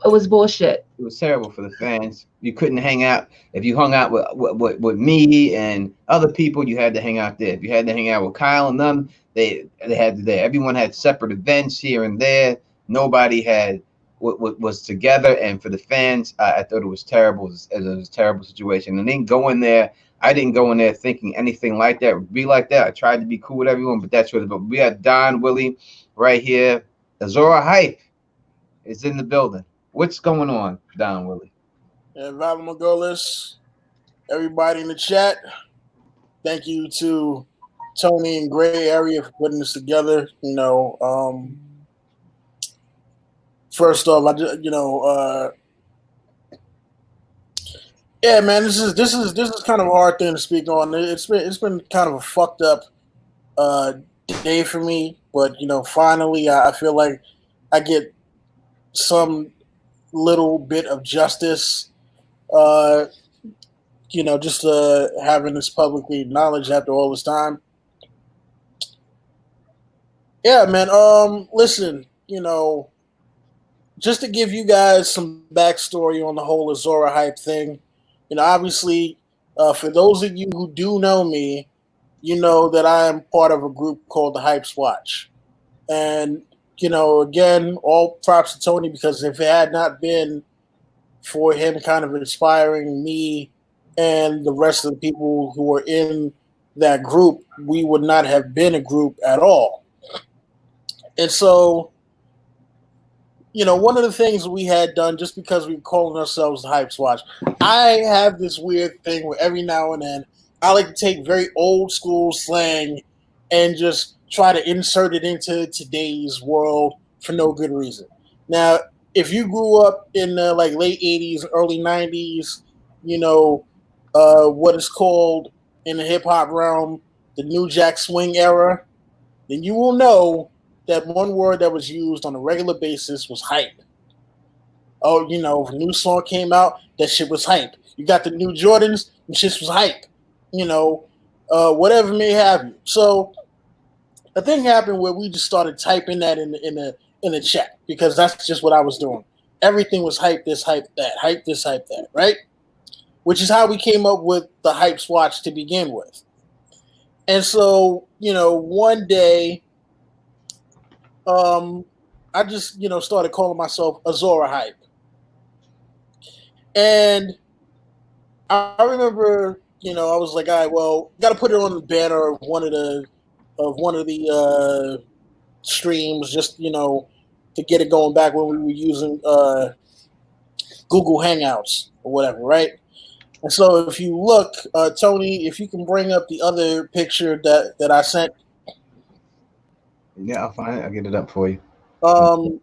It was bullshit. It was terrible for the fans. You couldn't hang out if you hung out with me and other people. You had to hang out there. If you had to hang out with Kyle and them, they had to there. Everyone had separate events here and there. Nobody had what was together. And for the fans, I thought it was terrible. It was a terrible situation. And then go in there. I didn't go in there thinking anything like that would be like that. I tried to be cool with everyone, but that's what. But we had Don Willie right here. Azora Hype is in the building. What's going on, Don Willie? And Valamogolis, everybody in the chat, thank you to Tony and Gray Area for putting this together. First off, yeah, man, this is kind of a hard thing to speak on. It's been kind of a fucked up day for me, but finally, I feel like I get some little bit of justice. Uh, just having this publicly acknowledged after all this time. Yeah, man. Listen, just to give you guys some backstory on the whole Azora hype thing. Obviously, for those of you who do know me, you know that I am part of a group called the Hype Watch. And, again, all props to Tony, because if it had not been for him kind of inspiring me and the rest of the people who were in that group, we would not have been a group at all. And so, one of the things we had done, just because we were calling ourselves the Hype Watch, I have this weird thing where every now and then I like to take very old school slang and just try to insert it into today's world for no good reason. Now, if you grew up in the late 80s, early 90s, what is called in the hip hop realm the New Jack Swing era, then you will know that one word that was used on a regular basis was hype. Oh, if a new song came out, that shit was hype. You got the new Jordans, and shit was hype. Whatever may have you. So a thing happened where we just started typing that in the chat, because that's just what I was doing. Everything was hype this, hype that, hype this, hype that, right? Which is how we came up with the Hype Watch to begin with. And so, one day, I just, started calling myself Azora Hype. And I remember, I was like, all right, well, got to put it on the banner of one of the streams, just, to get it going back when we were using Google Hangouts or whatever, right? And so if you look, Tony, if you can bring up the other picture that I sent. Yeah, I'll find it. I'll get it up for you. Now,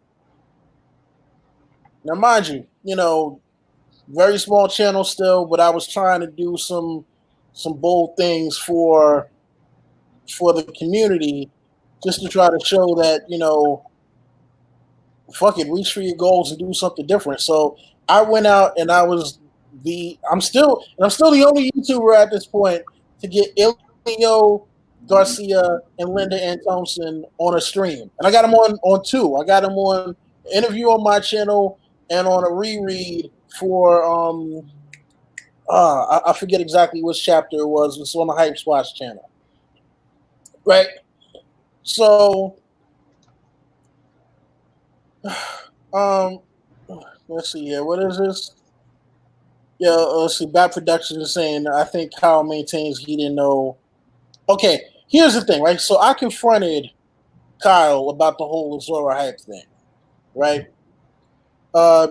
mind you, very small channel still, but I was trying to do some bold things for the community, just to try to show that, fuck it, reach for your goals and do something different. So I went out and I'm still the only YouTuber at this point to get Ilio Garcia and Linda Ann Thompson on a stream. And I got them on two. I got them on an interview on my channel and on a reread for I forget exactly which chapter it was. It's on the Hype Watch channel. Right? So let's see here. What is this? Yeah, let's see. Bad Production is saying, I think Kyle maintains he didn't know. Okay, here's the thing, right? So I confronted Kyle about the whole Azora hype thing, right?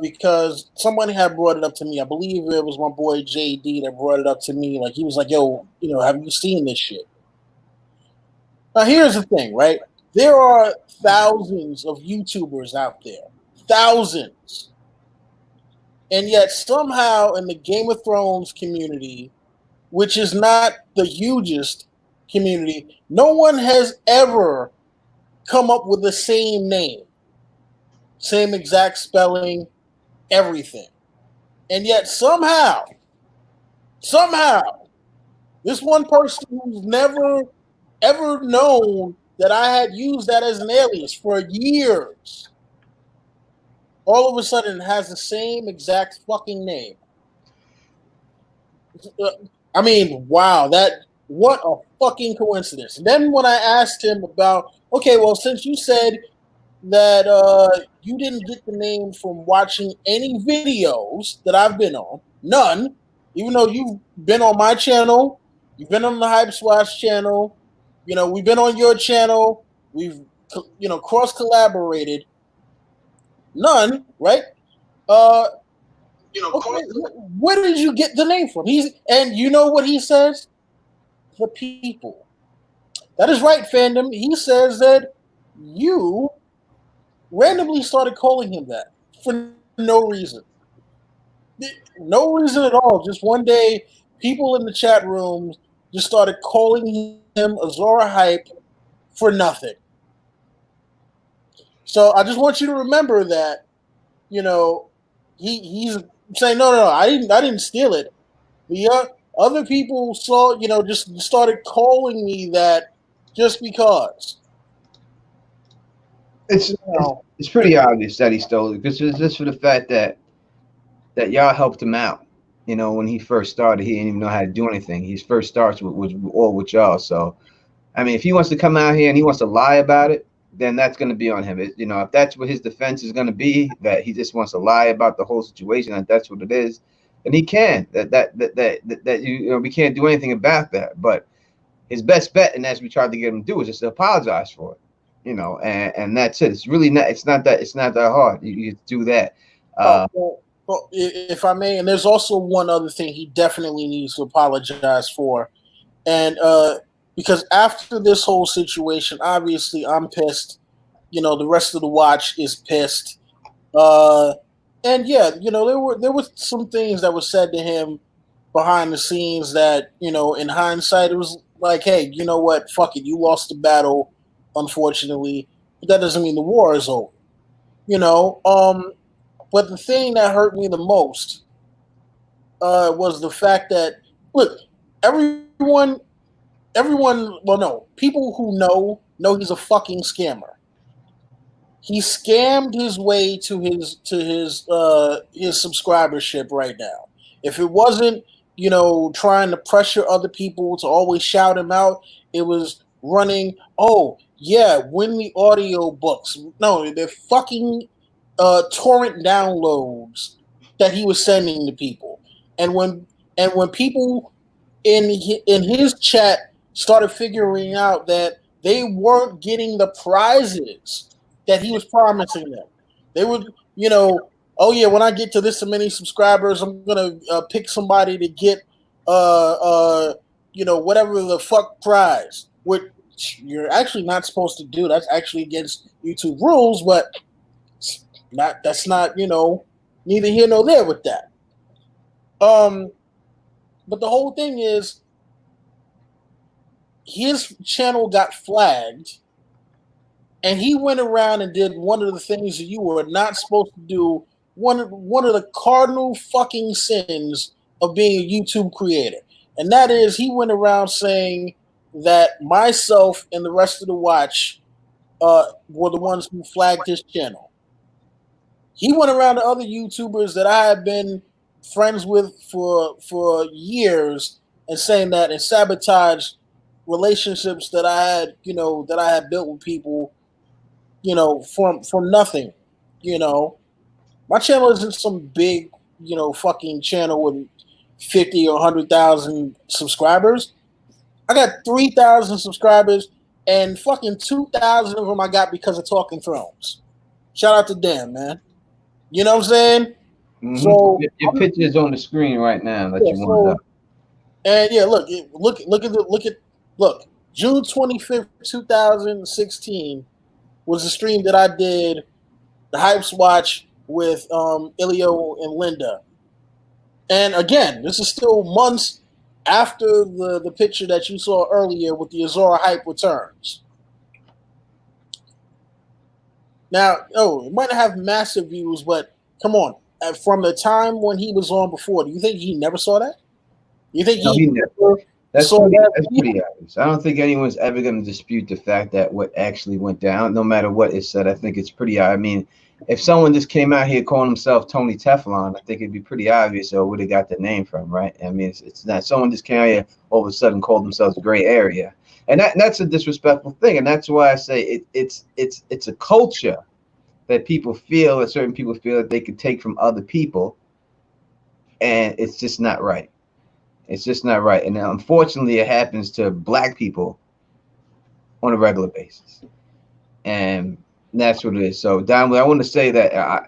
Because someone had brought it up to me. I believe it was my boy JD that brought it up to me. Like, he was like, yo, have you seen this shit? Now, here's the thing, right? There are thousands of YouTubers out there. Thousands. And yet somehow in the Game of Thrones community, which is not the hugest community, no one has ever come up with the same name. Same exact spelling, everything. And yet somehow, this one person who's never, ever known that I had used that as an alias for years, all of a sudden has the same exact fucking name. I mean, wow, what a fucking coincidence. And then when I asked him about, okay, well, since you said that you didn't get the name from watching any videos that I've been on, none, even though you've been on my channel, you've been on the Hype Watch channel, we've been on your channel, we've, cross collaborated, none, right? Okay, where did you get the name from? And you know what he says? The people. That is right, Fandom. He says that you randomly started calling him that for no reason. No reason at all. Just one day, people in the chat rooms just started calling him Azora Hype for nothing. So I just want you to remember that you know, he's saying no, I didn't steal it. The other people saw, just started calling me that just because, It's, you it's know. it's pretty obvious that he stole it because it's just for the fact that y'all helped him out. You know, when he first started, he didn't even know how to do anything. His first starts was all with y'all. So, I mean, if he wants to come out here and he wants to lie about it, then that's going to be on him. If that's what his defense is going to be, that he just wants to lie about the whole situation, and that's what it is, then he can. We can't do anything about that. But his best bet, and as we tried to get him to do, is just to apologize for it. And that's it. It's really not. It's not that hard. You do that. Oh, Uh, well, if I may, and there's also one other thing he definitely needs to apologize for, and because after this whole situation, obviously I'm pissed. The rest of the watch is pissed. Uh, and yeah, there were some things that were said to him behind the scenes that, in hindsight, it was like, hey, you know what? Fuck it, you lost the battle, unfortunately, but that doesn't mean the war is over. You know, but the thing that hurt me the most was the fact that, look, everyone, well, no, people who know he's a fucking scammer. He scammed his way to his subscribership right now. If it wasn't, trying to pressure other people to always shout him out, it was running, oh yeah, win the audio books. No, they're fucking torrent downloads that he was sending to people. And when people in his chat started figuring out that they weren't getting the prizes that he was promising them. They would, oh yeah, when I get to this many subscribers, I'm gonna pick somebody to get, whatever the fuck prize. Which you're actually not supposed to do. That's actually against YouTube rules, but that's not, neither here nor there with that. Um, but the whole thing is his channel got flagged, and he went around and did one of the things that you were not supposed to do. One of the cardinal fucking sins of being a YouTube creator, and that is he went around saying that myself and the rest of the watch were the ones who flagged his channel. He went around to other YouTubers that I had been friends with for years and saying that, and sabotaged relationships that I had built with people, from nothing. You know, my channel isn't some big, fucking channel with 50 or 100,000 subscribers. I got 3,000 subscribers, and fucking 2,000 of them I got because of Talking Thrones. Shout out to Dan, man. You know what I'm saying? So your picture is on the screen right now. That yeah, you wanted up. and yeah, look. June 25th, 2016 was the stream that I did, the Hypes Watch with Ilio and Linda. And again, this is still months after the picture that you saw earlier with the Azora Hype returns. Now, it might not have massive views, but come on. From the time when he was on before, do you think he never saw that? You think No, he he never. never That's saw pretty. that? That's pretty obvious. I don't think anyone's ever going to dispute the fact that what actually went down, no matter what is said. I think it's pretty. I mean, if someone just came out here calling himself Tony Teflon, I think it'd be pretty obvious where they got the name from, right? I mean, it's not someone just came out here all of a sudden called themselves Gray Area, and that's a disrespectful thing, and that's why I say it's a culture that certain people feel that they could take from other people, and it's just not right. It's just not right. And unfortunately, it happens to black people on a regular basis. And that's what it is. So, Don, I want to say that, I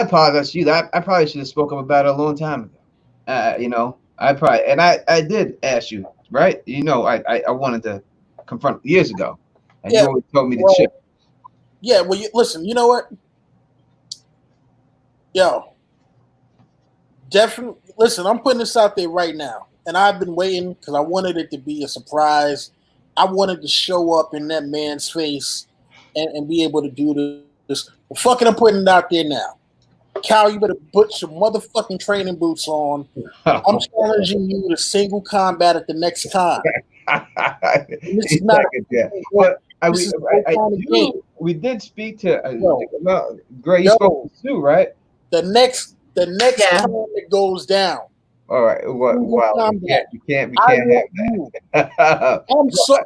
apologize to you. That I probably should have spoken about it a long time ago. I did ask you, right? I wanted to confront years ago. And Yeah. you always told me to Well, chill. yeah. Well, listen. You know what? Yo, definitely. Listen, I'm putting this out there right now, and I've been waiting because I wanted it to be a surprise. I wanted to show up in that man's face and be able to do this. Well, fucking, I'm putting it out there now. Cal, you better put your motherfucking training boots on. I'm challenging you to single combat at the next con. This is not but we did speak to Gray. You spoke to Sue, right? The next con that goes down. All right. Wow. We can't have that. I'm so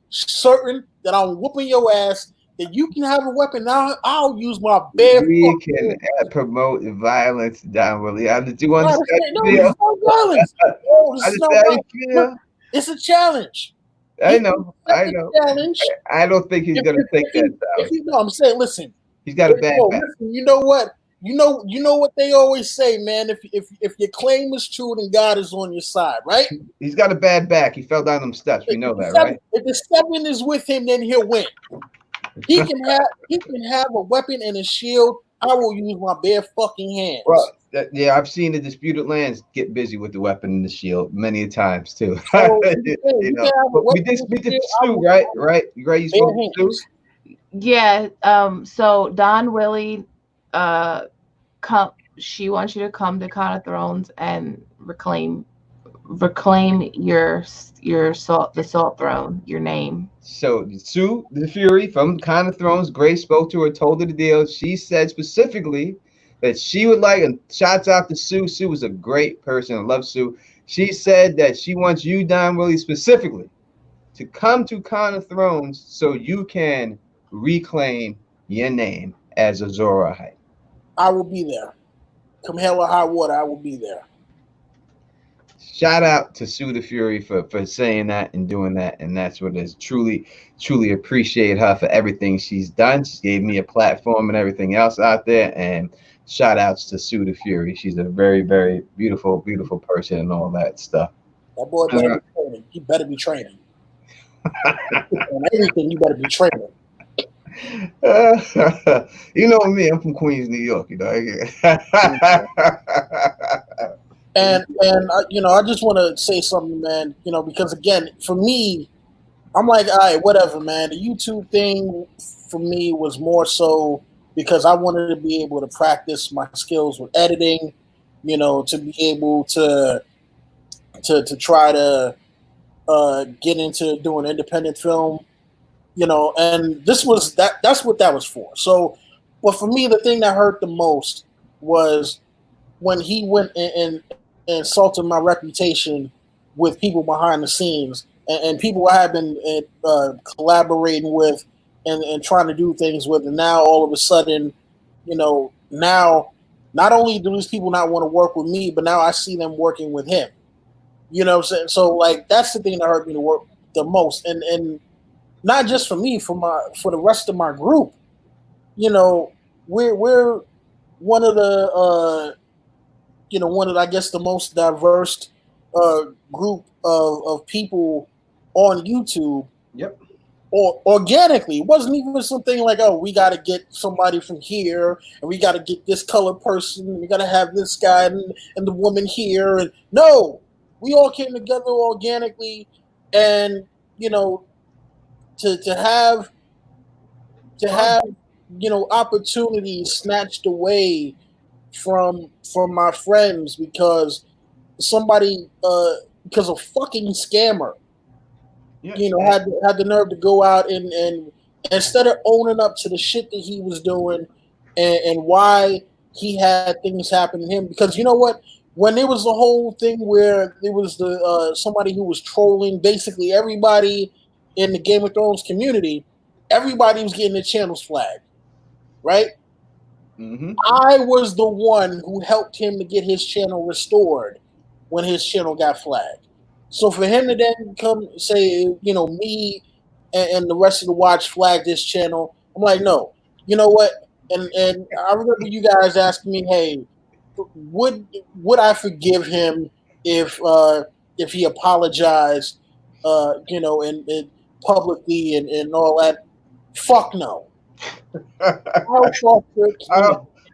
certain that I'm whooping your ass. That you can have a weapon. Now I'll use my bare. We can promote violence, Don Willie. I do understand. No, violence. It's a challenge. I know. Challenge. I don't think he's gonna take that. I'm saying, listen. He's got a bad back. You know what? You know what they always say, man. If your claim is true, then God is on your side, right? He's got a bad back. He fell down them steps. We know that, right? If the 7 is with him, then he'll win. He can have a weapon and a shield. I will use my bare fucking hands. Well, I've seen the disputed lands get busy with the weapon and the shield many times too. So, we did speak to Sue, right? Right? You spoke to Sue? Yeah. So Don Willie, she wants you to come to Con of Thrones and reclaim the Salt Throne, your name. So Sue the Fury from Con of Thrones, Grace spoke to her, told her the deal. She said specifically that she would like, and shouts out to Sue. Sue was a great person. I love Sue. She said that she wants you, Don Willie, specifically to come to Con of Thrones so you can reclaim your name as a Azorahite. I will be there. Come hell or high water, I will be there. Shout out to Sue the Fury for saying that and doing that, and that's what is truly appreciate her for everything she's done. She gave me a platform and everything else out there, and shout outs to Sue the Fury. She's a very, very beautiful person and all that stuff. That boy better be training. He better be training. On everything, you better be training. You know me, I'm from Queens, New York. You know. And I just want to say something, man. Because again, for me, I'm like, all right, whatever, man. The YouTube thing for me was more so because I wanted to be able to practice my skills with editing, to be able to try to get into doing independent film, and this was that's what that was for. So, but for me, the thing that hurt the most was when he went and insulted my reputation with people behind the scenes and people I have been collaborating with and trying to do things with. And now all of a sudden, now not only do these people not want to work with me, but now I see them working with him. You know what I'm saying? So like that's the thing that hurt me to work the most. And not just for me, for the rest of my group. We're one of the I guess the most diverse group of people on YouTube. Yep. Or organically. It wasn't even something like, oh, we got to get somebody from here, and we got to get this colored person, and we got to have this guy and the woman here. And no, we all came together organically, and to have opportunities snatched away from my friends because somebody because a fucking scammer had the nerve to go out and instead of owning up to the shit that he was doing and why he had things happen to him, because you know what, when there was the whole thing where there was the somebody who was trolling basically everybody in the Game of Thrones community, everybody was getting their channels flagged, right? Mm-hmm. I was the one who helped him to get his channel restored when his channel got flagged. So for him to then come say, me and the rest of the watch flagged this channel, I'm like, no. You know what? And I remember you guys asking me, hey, would I forgive him if he apologized, and publicly and all that? Fuck no.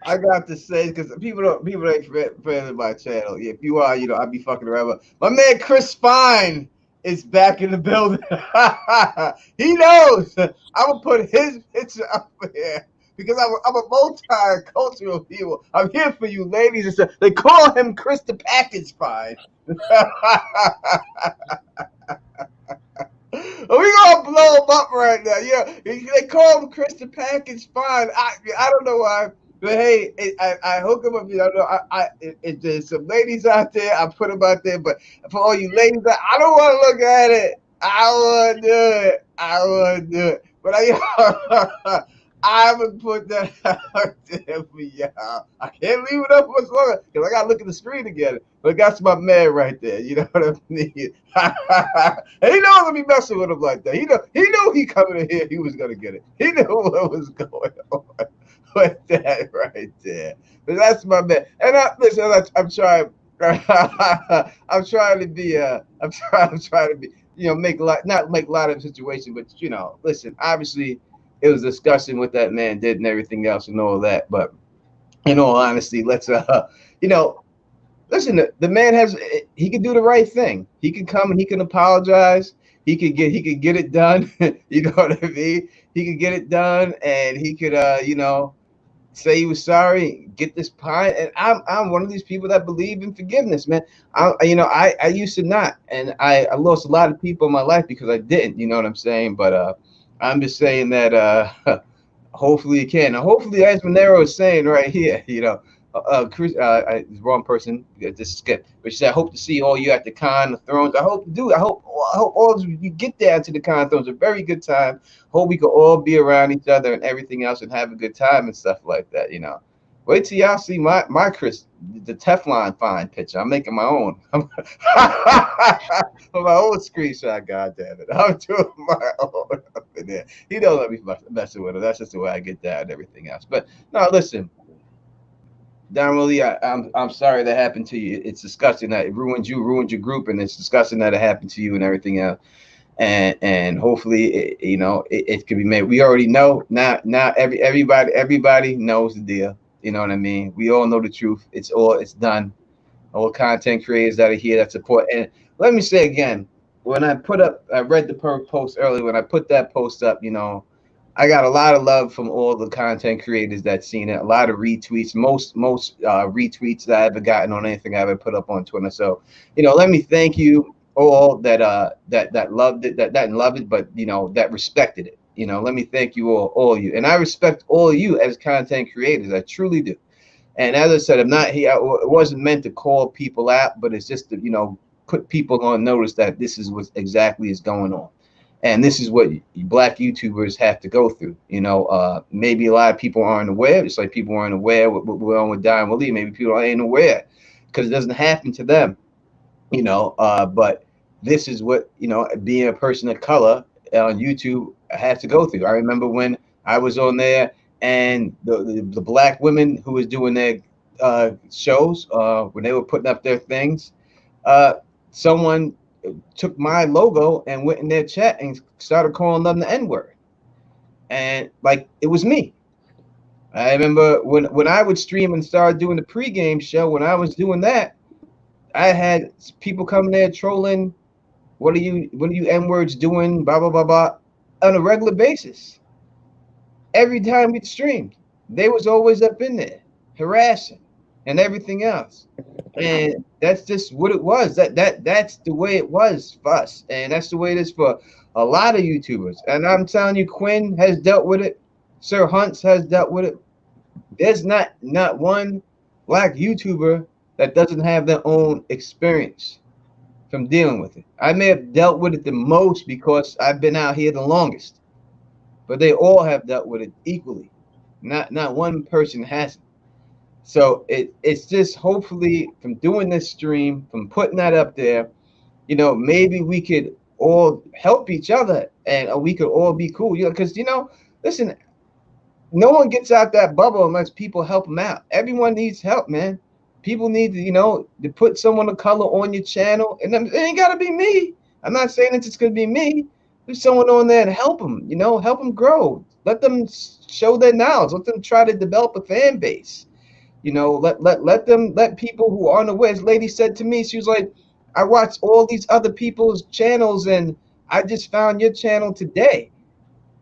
I got to say, because people ain't friends of my channel. If you are, I'll be fucking around. My man Chris Fine is back in the building. He knows. I'm gonna put his picture up here because I'm a multicultural people. I'm here for you, ladies. They call him Chris the Package Fine. We gonna blow him up right now. Yeah, they call him Chris the Package Fine. I don't know why. But hey, I hook him up. You know, if there's some ladies out there, I put them out there. But for all you ladies, I don't want to look at it. I want to do it. I want to do it. But I'm gonna put that out there for y'all. I can't leave it up much longer because I gotta look at the screen again. But that's my man right there. You know what I mean? And he knows I'm be messing with him like that. He knew he coming in here. He was gonna get it. He knew what was going on. With that right there. But that's my man. And listen, I'm trying. I'm trying to be. I'm trying to be. You know, not make a lot of situations, but you know, listen. Obviously, it was discussing what that man did and everything else and all that. But in all honesty, let's you know, listen. The man he can do the right thing. He can come and he can apologize. He could get it done. You know what I mean? He could get it done, and he could you know, say he was sorry, get this pine. And I'm one of these people that believe in forgiveness, man. I used to not, and I lost a lot of people in my life because I didn't. You know what I'm saying? But I'm just saying that hopefully you can. Now, hopefully, as Monero is saying right here, you know, Chris, wrong person, just skip. But she said, I hope to see all you at the Con of Thrones. I hope to do. I hope all of you get down to the Con of Thrones. A very good time. Hope we could all be around each other and everything else and have a good time and stuff like that. You know, wait till y'all see my Chris, the Teflon fine picture. I'm making my own. For my own screenshot. God damn it, I'm doing my own up in there. He don't let me messing with him. That's just the way I get down and everything else. But no, listen. Don Willie, I'm sorry that happened to you. It's disgusting that it ruined you, ruined your group, and it's disgusting that it happened to you and everything else. And hopefully, it can be made. We already know now. Everybody knows the deal. You know what I mean? We all know the truth. It's done. All content creators that are here that support. And let me say again, when I read the post earlier. When I put that post up, you know, I got a lot of love from all the content creators that seen it. A lot of retweets, most retweets that I've ever gotten on anything I ever put up on Twitter. So, you know, let me thank you all that loved it, that didn't love it, but you know, that respected it. You know, let me thank you all of you, and I respect all of you as content creators. I truly do. And as I said, I'm not here. It wasn't meant to call people out, but it's just to, you know, put people on notice that this is what exactly is going on. And this is what Black YouTubers have to go through. You know, maybe a lot of people aren't aware, just like people aren't aware what we're on with Don Willie. Maybe people ain't aware because it doesn't happen to them, you know. But this is what, you know, being a person of color on YouTube has to go through. I remember when I was on there and the Black women who was doing their shows, when they were putting up their things, someone took my logo and went in their chat and started calling them the N-word. And like, it was me. I remember when I would stream and start doing the pregame show, when I was doing that, I had people coming there trolling, what are you N-words doing, blah, blah, blah, blah, on a regular basis. Every time we streamed, they was always up in there harassing and everything else. And that's just what it was. That's the way it was for us, and that's the way it is for a lot of YouTubers. And I'm telling you, Quinn has dealt with it. Sir Hunts has dealt with it. There's not one Black YouTuber that doesn't have their own experience from dealing with it. I may have dealt with it the most because I've been out here the longest, but they all have dealt with it equally. Not one person hasn't. So it's just hopefully from doing this stream, from putting that up there, you know, maybe we could all help each other and we could all be cool. You know, because, you know, listen, no one gets out that bubble unless people help them out. Everyone needs help, man. People need to, you know, to put someone of color on your channel. And it ain't got to be me. I'm not saying it's just going to be me. There's someone on there to help them, you know, help them grow. Let them show their knowledge. Let them try to develop a fan base. You know, let people who aren't aware. This lady said to me, she was like, I watch all these other people's channels, and I just found your channel today.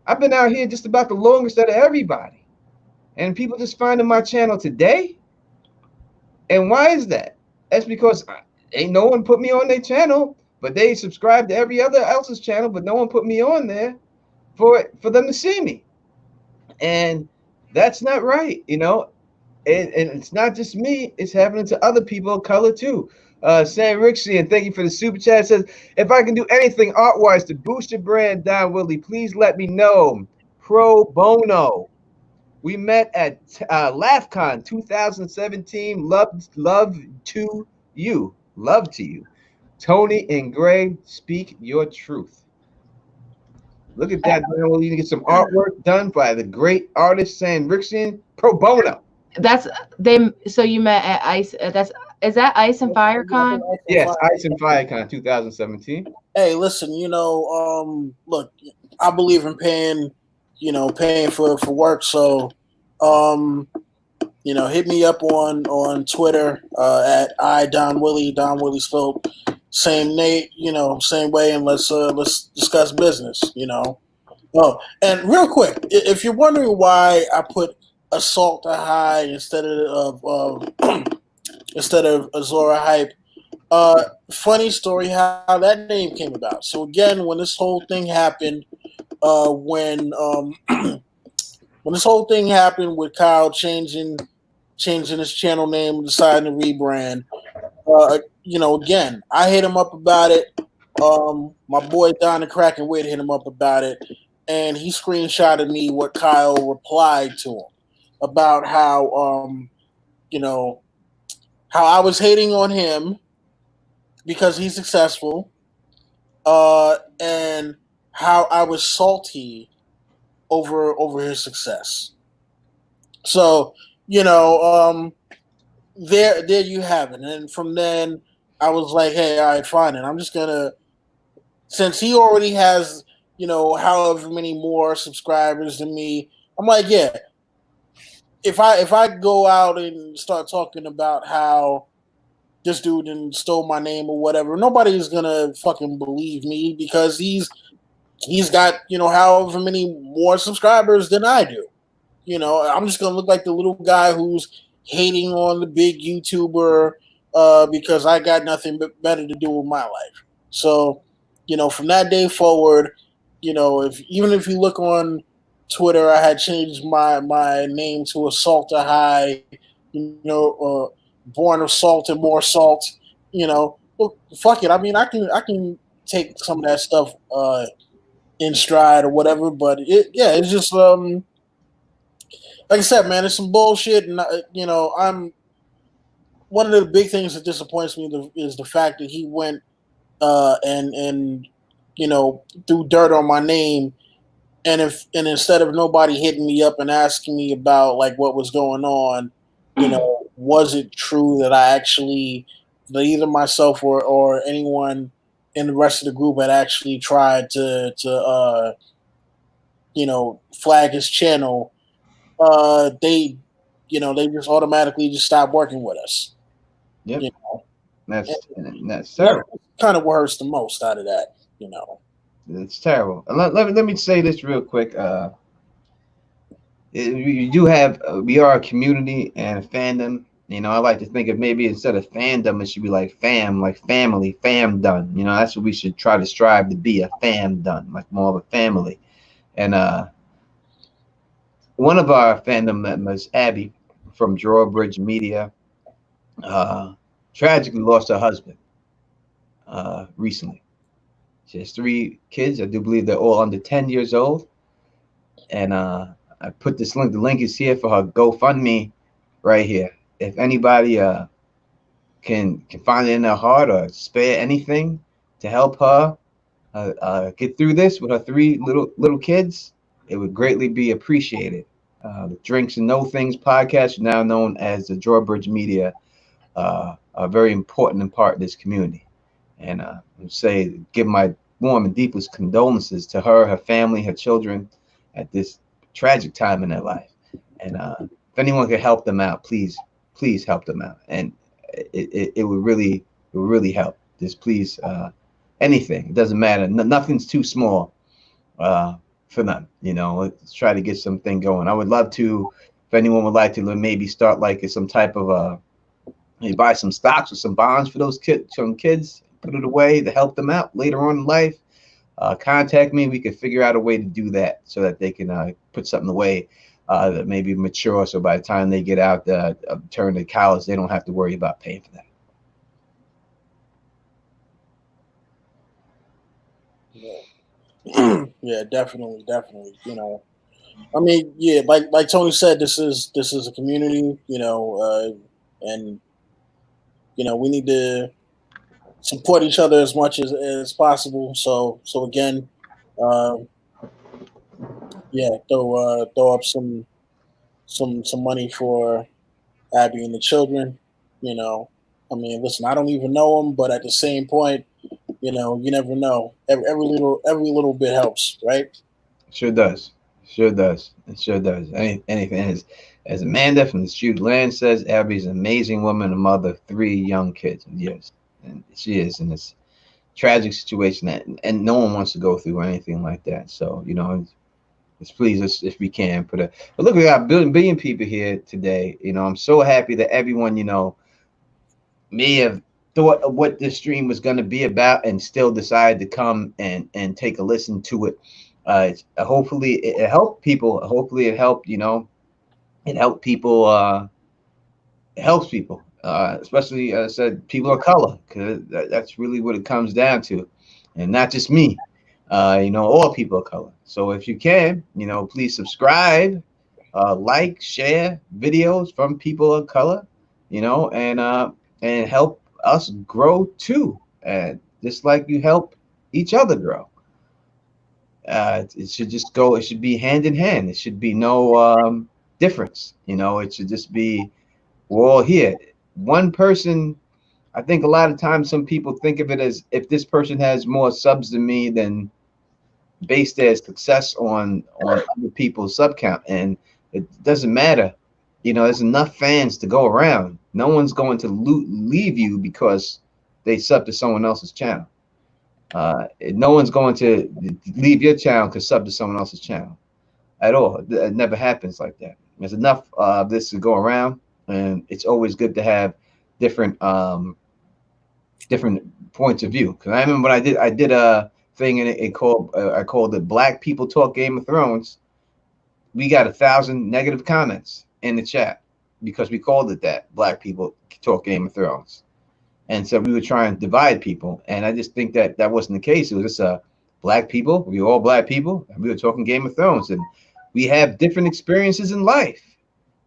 I've been out here just about the longest out of everybody, and people just finding my channel today. And why is that? That's because ain't no one put me on their channel, but they subscribe to every other else's channel, but no one put me on there for them to see me. And that's not right, you know. And it's not just me; it's happening to other people of color too. Sam Rixie, and thank you for the super chat. Says, if I can do anything art wise to boost your brand, Don Willie, please let me know. Pro bono. We met at LaughCon 2017. Love to you. Love to you. Tony and Gray, speak your truth. Look at that. Don. You can get some artwork done by the great artist Sam Rixie pro bono. That's they. So you met at Ice. Is that Ice and Fire Con? Yes, Ice and FireCon 2017. Hey, listen, look, I believe in paying, paying for work. So, hit me up on Twitter at Don Willie. Don Willie spelled same Nate, same way, and let's discuss business. Oh, and real quick, if you're wondering why I put Assault to High instead of Azora Hype. Funny story how that name came about. So again, when this whole thing happened, when this whole thing happened with Kyle changing his channel name, deciding to rebrand, again, I hit him up about it. My boy Don the Kraken Wade hit him up about it, and he screenshotted me what Kyle replied to him about you know, how I was hating on him because he's successful, and how I was salty over his success. So, there you have it. And from then, I was like, hey, all right, fine. And I'm just gonna, since he already has, however many more subscribers than me, I'm like, yeah. If I go out and start talking about how this dude and stole my name or whatever, nobody's gonna fucking believe me because he's got however many more subscribers than I do. I'm just gonna look like the little guy who's hating on the big YouTuber because I got nothing but better to do with my life. So, from that day forward, if you look on Twitter, I had changed my name to Assault to High, born of salt and more salt. Well, fuck it. I mean, I can take some of that stuff in stride or whatever, but it's just like I said, man, it's some bullshit, and I'm one of the big things that disappoints me is the fact that he went and threw dirt on my name. And instead of nobody hitting me up and asking me about like what was going on, was it true that that either myself or anyone in the rest of the group had actually tried to flag his channel? They just automatically just stopped working with us. Yep. That's That's terrible. kind of what hurts the most out of that. It's terrible. Let me say this real quick. We do have we are a community and a fandom. I like to think of maybe instead of fandom, it should be like family, fam done. That's what we should try to strive to be, a fam done, like more of a family. And one of our fandom members, Abby from Drawbridge Media, tragically lost her husband recently. She has 3 kids. I do believe they're all under 10 years old. And I put this link. The link is here for her GoFundMe right here. If anybody can find it in their heart or spare anything to help her get through this with her 3 little kids, it would greatly be appreciated. The Drinks and Know Things podcast, now known as the Drawbridge Media, are very important part of this community. And give my warm and deepest condolences to her family, her children at this tragic time in their life. And if anyone could help them out, please help them out. And it would really help. Just please, anything. It doesn't matter. Nothing's too small for them. Let's try to get something going. I would love to, if anyone would like to maybe start like some type of maybe buy some stocks or some bonds for those kids, put it away to help them out later on in life. Contact me. We can figure out a way to do that so that they can put something away that maybe mature. So by the time they get out, turn to college, they don't have to worry about paying for that. Yeah, yeah, definitely. I mean, yeah, like Tony said, this is a community, and we need to support each other as much as possible. So again, uh, yeah, throw up some money for Abby and the children. I mean, listen, I don't even know them, but at the same point, you never know. Every little bit helps, right? Sure does. Sure does. It sure does. Anything as Amanda from the Street Land says, Abby's an amazing woman, a mother of 3 young kids. Yes, and she is in this tragic situation and no one wants to go through anything like that. So it's please us if we can put a. But look, we got a billion people here today. I'm so happy that everyone may have thought of what this stream was going to be about and still decided to come and take a listen to it. Hopefully it helped people. Hopefully it helped. It helped people. It helps people, especially as I said, people of color, because that's really what it comes down to, and not just me. All people of color. So if you can, please subscribe, like, share videos from people of color, and help us grow too, and just like you help each other grow. It should just go. It should be hand in hand. It should be no difference. It should just be we're all here. One person. I think a lot of times some people think of it as if this person has more subs than me, then base their success on other people's sub count, and it doesn't matter. There's enough fans to go around. No one's going to leave you because they sub to someone else's channel. No one's going to leave your channel because sub to someone else's channel at all. It never happens like that. There's enough of this to go around, and it's always good to have different points of view. Because I remember when I did a thing and I called it Black People Talk Game of Thrones. We got 1,000 negative comments in the chat because we called it that, Black People Talk Game of Thrones. And so we were trying to divide people, and I just think that wasn't the case. It was just black people. We were all black people, and we were talking Game of Thrones, and we have different experiences in life,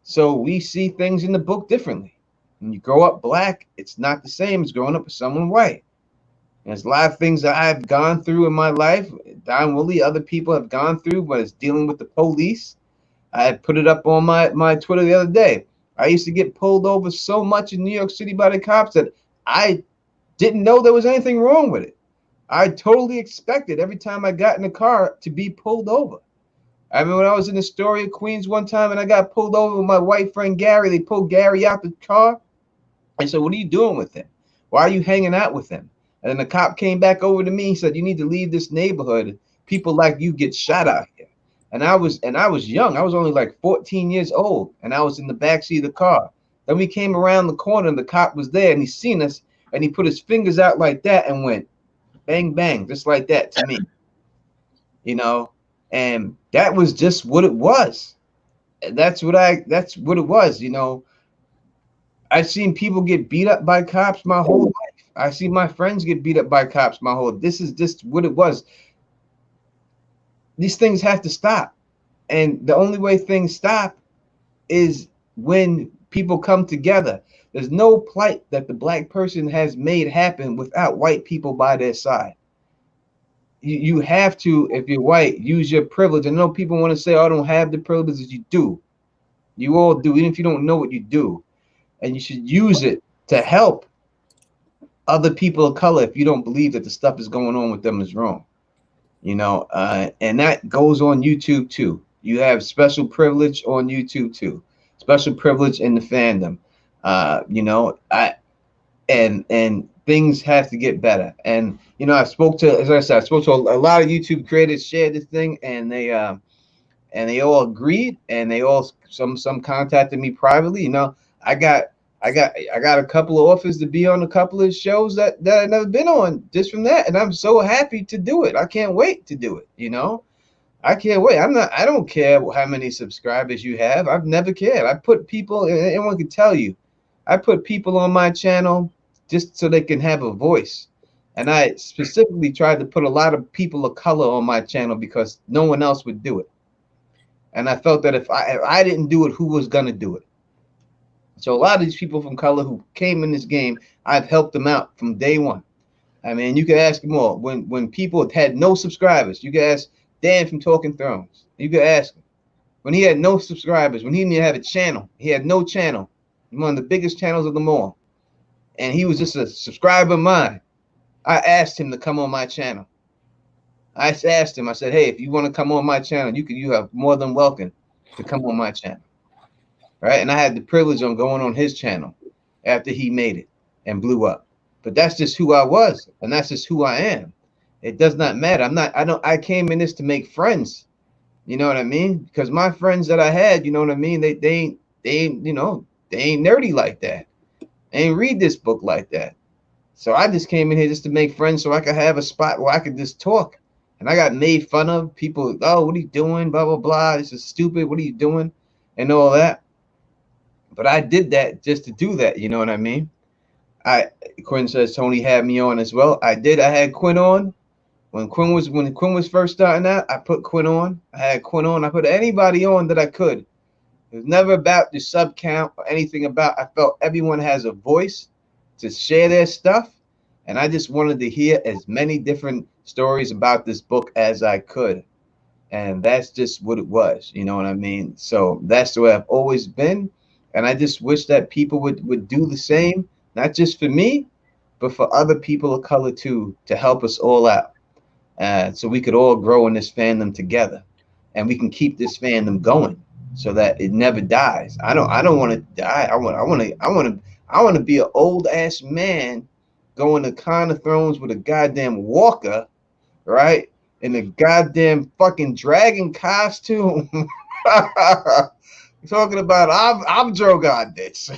so we see things in the book differently. When you grow up black, it's not the same as growing up with someone white. And there's a lot of things that I've gone through in my life. Don Woolley, other people have gone through, but it's dealing with the police. I put it up on my Twitter the other day. I used to get pulled over so much in New York City by the cops that I didn't know there was anything wrong with it. I totally expected every time I got in the car to be pulled over. I remember when I was in Astoria, Queens one time, and I got pulled over with my white friend Gary. They pulled Gary out the car. I said, "What are you doing with him? Why are you hanging out with him?" And then the cop came back over to me. He said, "You need to leave this neighborhood. People like you get shot out here." And I was young. I was only like 14 years old, and I was in the backseat of the car. Then we came around the corner, and the cop was there, and he seen us, and he put his fingers out like that and went bang, bang, just like that to me. And that was just what it was. That's what it was. I've seen people get beat up by cops my whole life. I see my friends get beat up by cops my whole. This is just what it was. These things have to stop. And the only way things stop is when people come together. There's no plight that the black person has made happen without white people by their side. You have to, if you're white, use your privilege. I know people want to say, "Oh, I don't have the privileges." You do. You all do, even if you don't know what you do. And you should use it to help other people of color if you don't believe that the stuff is going on with them is wrong. And that goes on YouTube too. You have special privilege on YouTube too. Special privilege in the fandom. And things have to get better. And you know, as I said, I spoke to a lot of YouTube creators, shared this thing, and they all agreed, and they all some contacted me privately. You know, I got I got a couple of offers to be on a couple of shows that I've never been on just from that, and I'm so happy to do it. I can't wait to do it. You know, I can't wait. I don't care how many subscribers you have. I've never cared. I put people, and anyone can tell you, I put people on my channel just so they can have a voice. And I specifically tried to put a lot of people of color on my channel because no one else would do it. And I felt that if I didn't do it, who was gonna do it? So a lot of these people from color who came in this game, I've helped them out from day one. I mean, you can ask them all. When people had no subscribers, you can ask Dan from Talking Thrones. You can ask him. When he had no subscribers, when he didn't even have a channel, he had no channel, one of the biggest channels of them all. And he was just a subscriber of mine. I asked him to come on my channel. I asked him, I said, hey, if you want to come on my channel, you have more than welcome to come on my channel. Right? And I had the privilege of going on his channel after he made it and blew up. But that's just who I was, and that's just who I am. It does not matter. I came in this to make friends. You know what I mean? Because my friends that I had, you know what I mean, they ain't, you know, they ain't nerdy like that. They ain't read this book like that. So I just came in here just to make friends so I could have a spot where I could just talk. And I got made fun of. People, oh, what are you doing? Blah, blah, blah. This is stupid. What are you doing? And all that. But I did that just to do that. You know what I mean? Quinn says Tony had me on as well. I did. I had Quinn on. When Quinn was first starting out, I put Quinn on. I had Quinn on. I put anybody on that I could. It was never about the sub count or anything about. I felt everyone has a voice to share their stuff, and I just wanted to hear as many different stories about this book as I could, and that's just what it was. You know what I mean? So that's the way I've always been, and I just wish that people would do the same, not just for me, but for other people of color too, to help us all out. So we could all grow in this fandom together, and we can keep this fandom going so that it never dies. I don't want to die. I want to be an old ass man going to Con of Thrones with a goddamn walker, right, in a goddamn fucking dragon costume. Talking about I'm Drogon, bitch.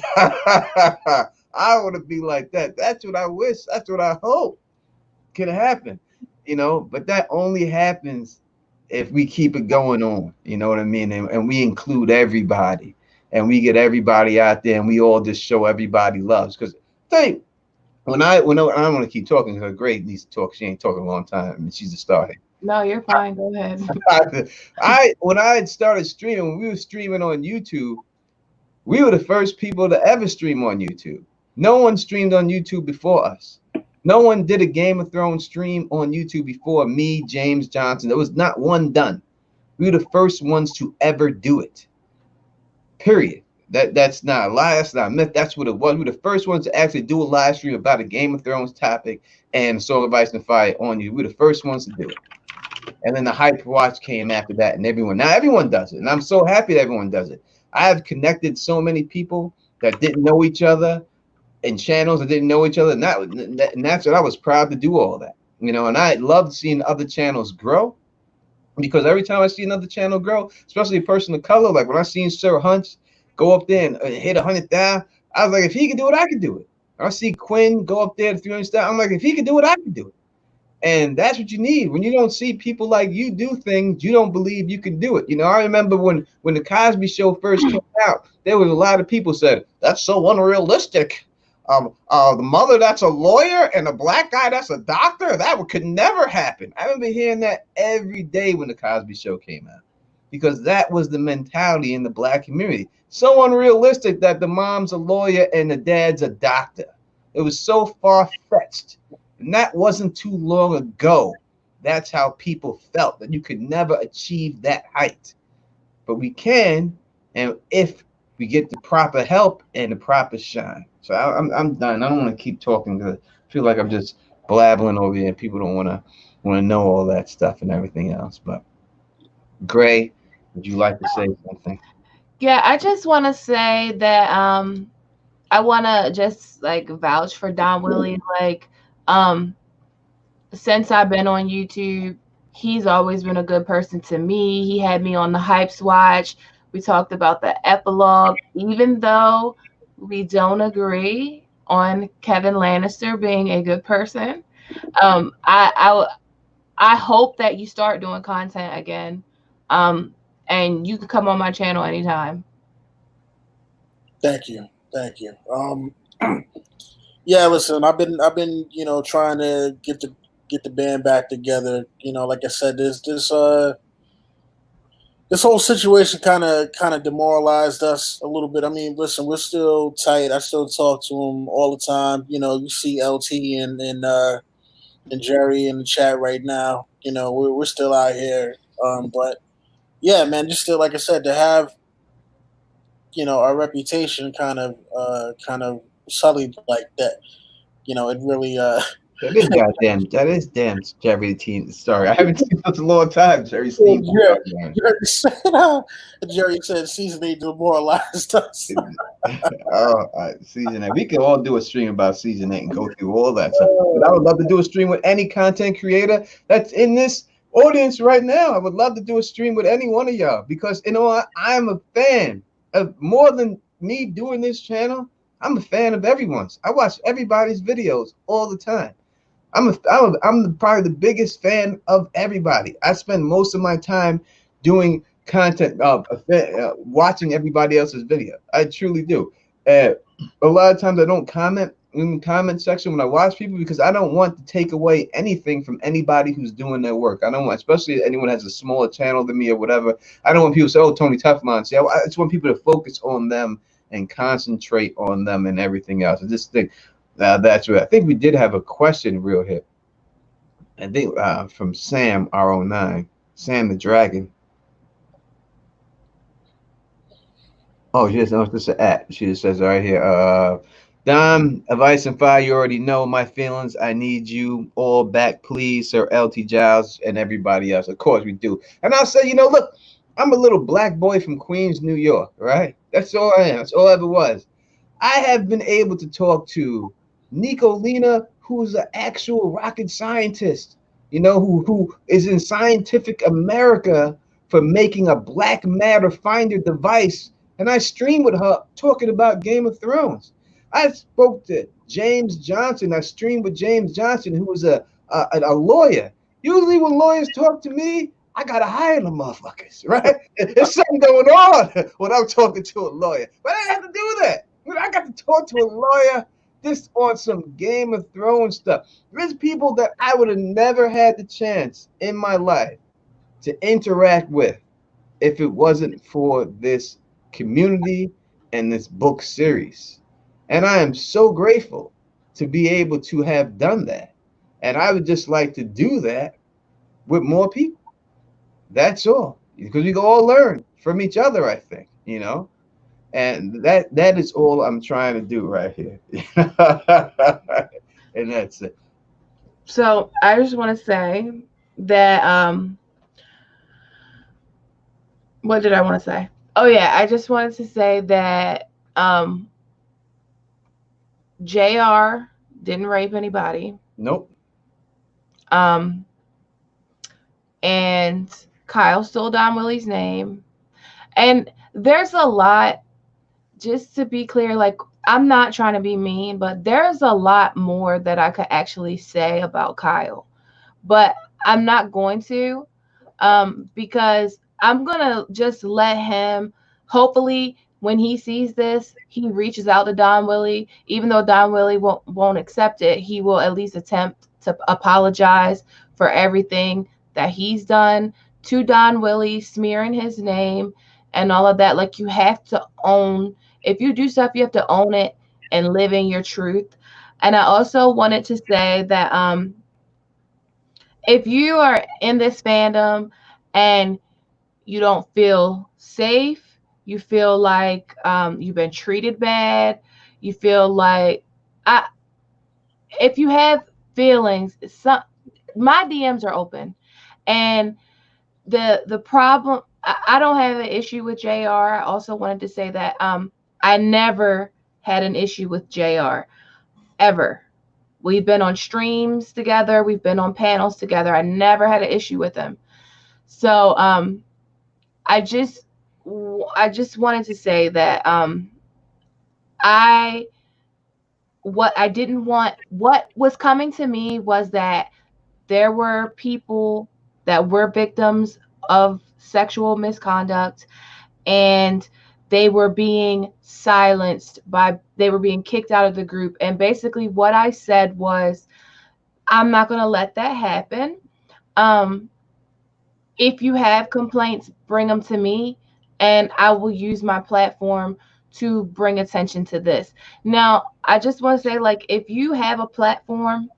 I want to be like that. That's what I wish. That's what I hope can happen. You know, but that only happens if we keep it going on, you know what I mean? And we include everybody, and we get everybody out there, and we all just show everybody loves. Because think, when I don't want to keep talking, because Grace needs to talk. She ain't talking a long time. I mean, she's a star here. No, you're fine. Go ahead. When I had started streaming, when we were streaming on YouTube, we were the first people to ever stream on YouTube. No one streamed on YouTube before us. No one did a Game of Thrones stream on YouTube before me, James Johnson. There was not one done. We were the first ones to ever do it. Period. That's not a lie. That's not a myth. That's what it was. We were the first ones to actually do a live stream about a Game of Thrones topic and Song of Ice and Fire on you. We were the first ones to do it. And then the Hype Watch came after that, and everyone does it. And I'm so happy that everyone does it. I have connected so many people that didn't know each other, and channels that didn't know each other, and that's what I was proud to do all that, you know. And I loved seeing other channels grow, because every time I see another channel grow, especially a person of color, like when I seen Sir Hunch go up there and hit 100,000, I was like, if he could do it, I could do it. I see Quinn go up there to 300,000, I'm like, if he could do it, I could do it. And that's what you need. When you don't see people like you do things, you don't believe you can do it. You know, I remember when the Cosby Show first came out, there was a lot of people said, that's so unrealistic. The mother that's a lawyer and a black guy that's a doctor, could never happen. I remember hearing that every day when the Cosby Show came out, because that was the mentality in the black community. So unrealistic that the mom's a lawyer and the dad's a doctor. It was so far-fetched. And that wasn't too long ago. That's how people felt, that you could never achieve that height. But we can, and if we get the proper help and the proper shine. So I'm done. I don't want to keep talking because I feel like I'm just blabbling over here and people don't want to know all that stuff and everything else. But Gray, would you like to say something? Yeah, I just want to say that I wanna just like vouch for Don Willie. Like, um, since I've been on YouTube, he's always been a good person to me. He had me on the Hypes Watch. We talked about the epilogue, even though we don't agree on Kevin Lannister being a good person. Um, I I I hope that you start doing content again. Um, and you can come on my channel anytime. Thank you, thank you. Yeah, listen, I've been trying to get the band back together. Like I said, this whole situation kind of demoralized us a little bit. I mean, listen, we're still tight. I still talk to him all the time. You see LT and Jerry in the chat right now. We're still out here. But yeah, man, just still like I said, to have our reputation kind of sullied like that. It really That is damn Jerry Teen. Sorry, I haven't seen such a long time. Jerry Steve. Jerry, Jerry said seasoning demoralized us. Oh, season 8. We could all do a stream about season 8 and go through all that stuff. But I would love to do a stream with any content creator that's in this audience right now. I would love to do a stream with any one of y'all because I'm a fan of more than me doing this channel. I'm a fan of everyone's. I watch everybody's videos all the time. I'm probably the biggest fan of everybody. I spend most of my time doing content, watching everybody else's video. I truly do. A lot of times I don't comment in the comment section when I watch people because I don't want to take away anything from anybody who's doing their work. I don't want, especially if anyone has a smaller channel than me or whatever. I don't want people to say, "Oh, Tony Teflon." See, I just want people to focus on them and concentrate on them and everything else. I just think that's right. I think we did have a question real hit. I think from Sam R09, Sam the Dragon. Oh, she just knows this is an at. She just says right here, Dom, of Ice and Fire, you already know my feelings. I need you all back, please, Sir LT Giles and everybody else. Of course we do. And I'll say, look, I'm a little black boy from Queens, New York, right? That's all I am. That's all I ever was. I have been able to talk to Nico Lena, who's an actual rocket scientist, who is in Scientific America for making a black matter finder device. And I streamed with her talking about Game of Thrones. I spoke to James Johnson. I streamed with James Johnson, who was a lawyer. Usually when lawyers talk to me, I gotta hire the motherfuckers, right? There's something going on when I'm talking to a lawyer. But I didn't have to do that. I got to talk to a lawyer just on some Game of Thrones stuff. There's people that I would have never had the chance in my life to interact with if it wasn't for this community and this book series. And I am so grateful to be able to have done that. And I would just like to do that with more people. That's all. Because we can all learn from each other, I think, And that is all I'm trying to do right here. And that's it. So I just want to say that what did I want to say? Oh yeah, I just wanted to say that JR didn't rape anybody. Nope. And Kyle stole Don Willie's name. And there's a lot, just to be clear, like I'm not trying to be mean, but there's a lot more that I could actually say about Kyle. But I'm not going to, because I'm going to just let him, hopefully, when he sees this, he reaches out to Don Willie. Even though Don Willie won't accept it, he will at least attempt to apologize for everything that he's done to Don Willie, smearing his name and all of that. Like, you have to own, if you do stuff, you have to own it and live in your truth. And I also wanted to say that if you are in this fandom and you don't feel safe, you feel like you've been treated bad, you feel like if you have feelings, my DMs are open. And the problem, I don't have an issue with JR. I also wanted to say that I never had an issue with JR ever. We've been on streams together, we've been on panels together. I never had an issue with him. So I just I just wanted to say that I what I didn't want, what was coming to me was that there were people that were victims of sexual misconduct, and they were being silenced by, they were being kicked out of the group. And basically what I said was, I'm not going to let that happen. um if you have complaints, bring them to me, and I will use my platform to bring attention to this. Now, I just want to say, like, if you have a platform,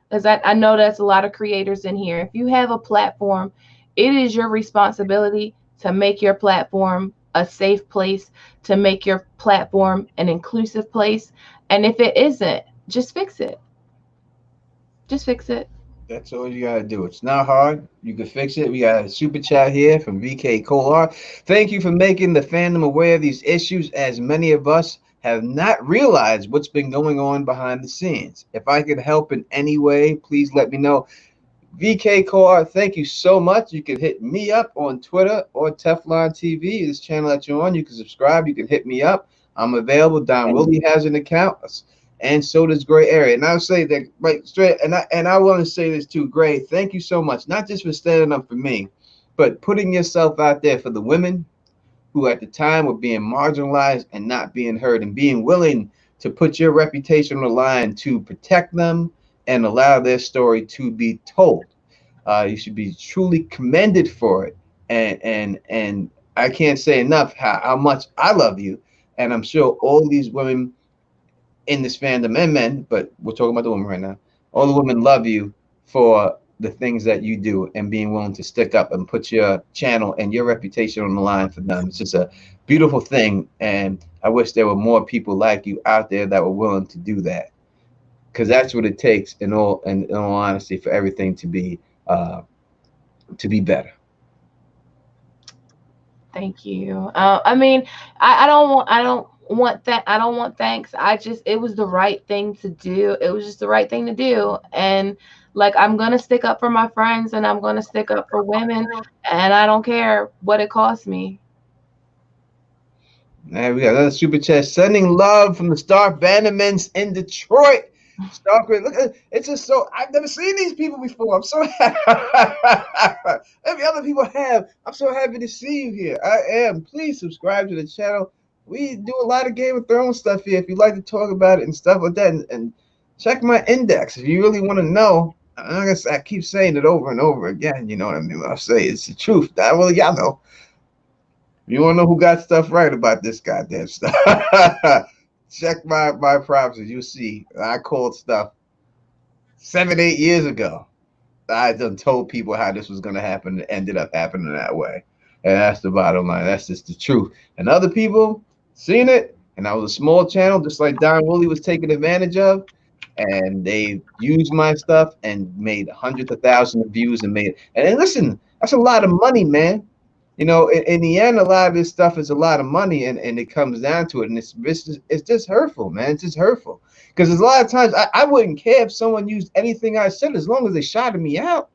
because I know that's a lot of creators in here, if you have a platform, it is your responsibility to make your platform a safe place, to make your platform an inclusive place. And if it isn't, just fix it. Just fix it. That's all you gotta do. It's not hard. You can fix it. We got a super chat here from VK Kolar. Thank you for making the fandom aware of these issues, as many of us have not realized what's been going on behind the scenes. If I could help in any way, please let me know. VK Kolar, thank you so much. You can hit me up on Twitter or Teflon TV, this channel that you're on. You can subscribe. You can hit me up. I'm available. Don Willie has an account, and so does Gray Area. And I'll say that right straight. And I want to say this too, Gray. Thank you so much, not just for standing up for me, but putting yourself out there for the women who at the time were being marginalized and not being heard, and being willing to put your reputation on the line to protect them and allow their story to be told. You should be truly commended for it. And I can't say enough how much I love you. And I'm sure all these women in this fandom, and men, but we're talking about the women right now, all the women love you for the things that you do and being willing to stick up and put your channel and your reputation on the line for them. It's just a beautiful thing. And I wish there were more people like you out there that were willing to do that, because that's what it takes in all honesty for everything to be better. Thank you. I mean, I don't want thanks. It was the right thing to do. It was just the right thing to do. And like, I'm going to stick up for my friends, and I'm going to stick up for women, and I don't care what it costs me. And we got another super chat. Sending love from the Stark Bannermans in Detroit. Stark, look, it's just so, I've never seen these people before. I'm so happy. Every other people have. I'm so happy to see you here. I am. Please subscribe to the channel. We do a lot of Game of Thrones stuff here. If you'd like to talk about it and stuff like that, and check my index if you really want to know. I keep saying it over and over again. You know what I mean? When I say it's the truth. Well, y'all know. You want to know who got stuff right about this goddamn stuff? Check my prophecies. You'll see. I called stuff 7-8 years ago. I done told people how this was going to happen. It ended up happening that way. And that's the bottom line. That's just the truth. And other people seen it. And I was a small channel, just like Don Willie was taken advantage of. And they used my stuff and made hundreds of thousands of views and made. And listen, that's a lot of money, man. You know, in the end, a lot of this stuff is a lot of money, and it comes down to it, and it's just hurtful, man. It's just hurtful, because there's a lot of times I wouldn't care if someone used anything I said, as long as they shouted me out,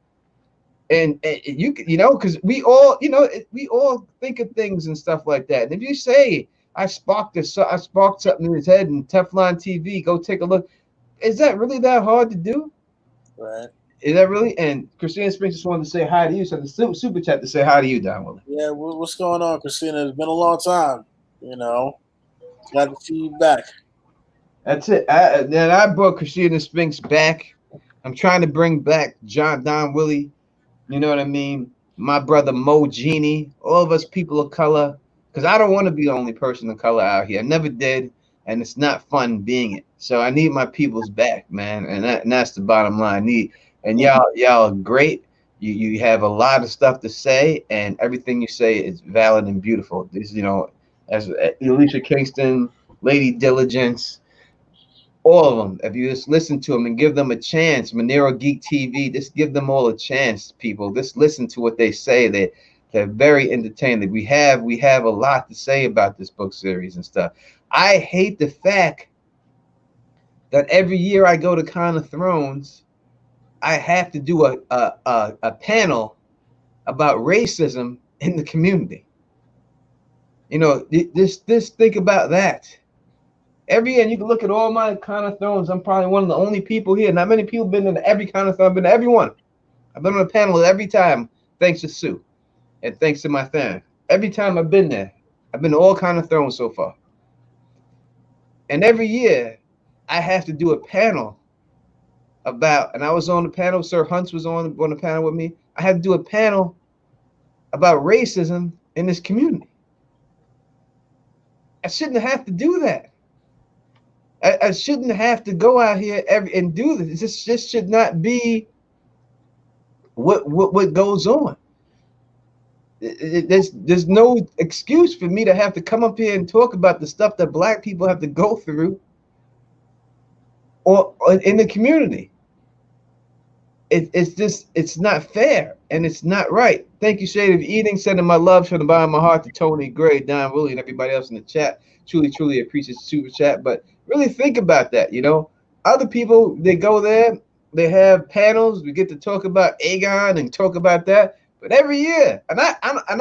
and you know, because we all think of things and stuff like that. And if you say I sparked something in his head, and Teflon TV, go take a look. Is that really that hard to do? Right. Is that really? And Christina Springs just wanted to say hi to you. So the super chat to say hi to you, Don Willie. Yeah, what's going on, Christina? It's been a long time. You know, glad to see you back. That's it. Then I brought Christina Spinks back. I'm trying to bring back Don Willie. You know what I mean? My brother Mo Genie. All of us people of color. Because I don't want to be the only person of color out here. I never did. And it's not fun being it. So I need my peoples back, man. And that's the bottom line. And y'all are great. You have a lot of stuff to say, and everything you say is valid and beautiful. This, you know, as Alicia Kingston, Lady Diligence, all of them. If you just listen to them and give them a chance, Monero Geek TV, just give them all a chance, people. Just listen to what they say. They're very entertaining. We have a lot to say about this book series and stuff. I hate the fact that every year I go to Con of Thrones, I have to do a panel about racism in the community. You know, just think about that. Every year, and you can look at all my Con of Thrones. I'm probably one of the only people here. Not many people been to every Con of Thrones. I've been to every one. I've been on a panel every time, thanks to Sue and thanks to my fan. Every time I've been there, I've been to all Con of Thrones so far. And every year, I have to do a panel about, and I was on the panel. Sir Hunts was on the panel with me. I had to do a panel about racism in this community. I shouldn't have to do that. I shouldn't have to go out here and do this. This should not be what goes on. There's no excuse for me to have to come up here and talk about the stuff that Black people have to go through or in the community. It's not fair and it's not right. Thank you, Shade of Eating, sending my love from the bottom of my heart to Tony Gray, Don Willie, and everybody else in the chat. Truly appreciate the super chat. But really think about that. You know, other people, they go there, they have panels. We get to talk about Aegon and talk about that. But every year, and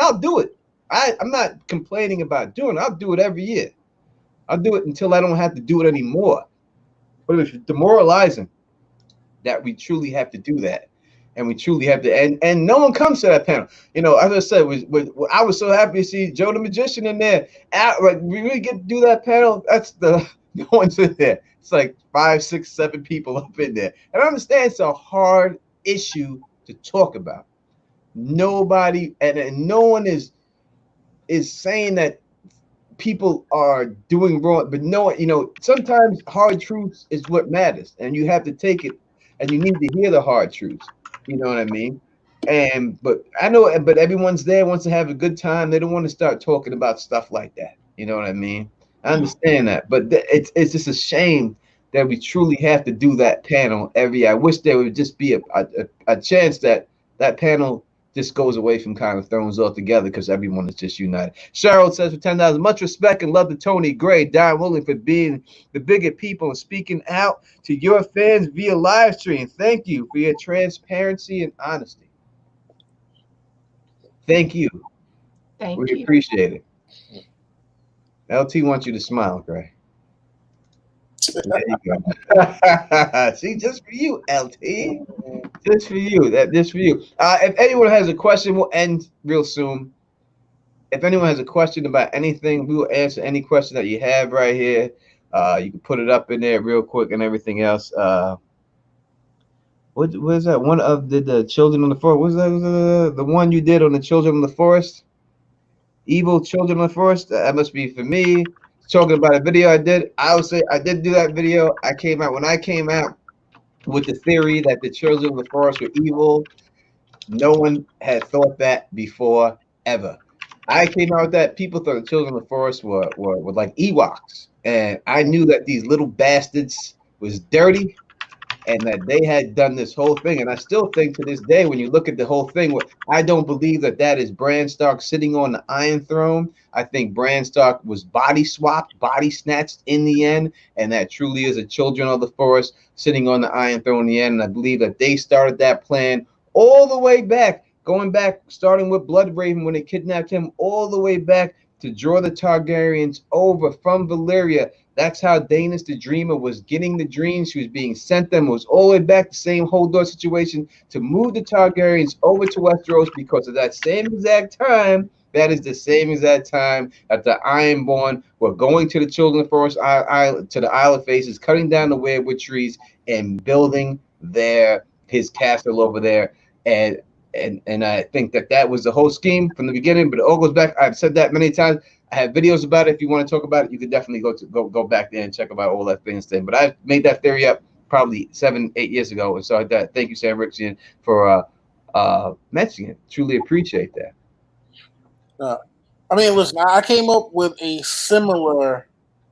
I'll do it. I'm not complaining about doing it. I'll do it every year. I'll do it until I don't have to do it anymore. But it's demoralizing that we truly have to do that. And we truly have to, and no one comes to that panel. You know, as I said, I was so happy to see Joe the Magician in there. Like, we really get to do that panel. That's no one's in there. It's like 5, 6, 7 people up in there. And I understand it's a hard issue to talk about. Nobody and no one is saying that people are doing wrong, but no, you know, sometimes hard truths is what matters, and you have to take it, and you need to hear the hard truths. You know what I mean? But I know, but everyone's there wants to have a good time. They don't want to start talking about stuff like that. You know what I mean? I understand that, but it's just a shame that we truly have to do that panel every year. I wish there would just be a chance that panel just goes away from Kind of Thrones altogether because everyone is just united. Cheryl says for $10, much respect and love to Tony Gray, Don Willing for being the bigger people and speaking out to your fans via live stream. Thank you for your transparency and honesty. Thank you. We appreciate it. LT wants you to smile, Gray. There you go. See, just for you, LT. Just for you. Just for you. If anyone has a question, we'll end real soon. If anyone has a question about anything, we will answer any question that you have right here. You can put it up in there real quick and everything else. What is that? One of the Children of the Forest. Was that the one you did on the Children of the Forest? Evil Children of the Forest? That must be for me. Talking about a video I did. I would say I did do that video. When I came out with the theory that the Children of the Forest were evil. No one had thought that before, ever. I came out with that. People thought the Children of the Forest were like Ewoks. And I knew that these little bastards was dirty and that they had done this whole thing. And I still think to this day, when you look at the whole thing, I don't believe that is Bran Stark sitting on the Iron Throne. I think Bran Stark was body swapped, body snatched in the end, and that truly is a Children of the Forest sitting on the Iron Throne in the end. And I believe that they started that plan all the way back, going back, starting with Bloodraven when they kidnapped him, all the way back to draw the Targaryens over from Valyria. That's how Daenerys the Dreamer was getting the dreams. She was being sent them. It was all the way back the same Hodor situation to move the Targaryens over to Westeros because of that same exact time. That is the same exact time that the Ironborn were going to the Children of the Forest to the Isle of Faces, cutting down the weirwood trees and building his castle over there. And I think that was the whole scheme from the beginning. But it all goes back. I've said that many times. I have videos about it. If you want to talk about it, you can definitely go back there and check about all that things. But I made that theory up probably 7, 8 years ago. And so thank you, Sam Rixian, for mentioning it. Truly appreciate that. I mean, listen, I came up with a similar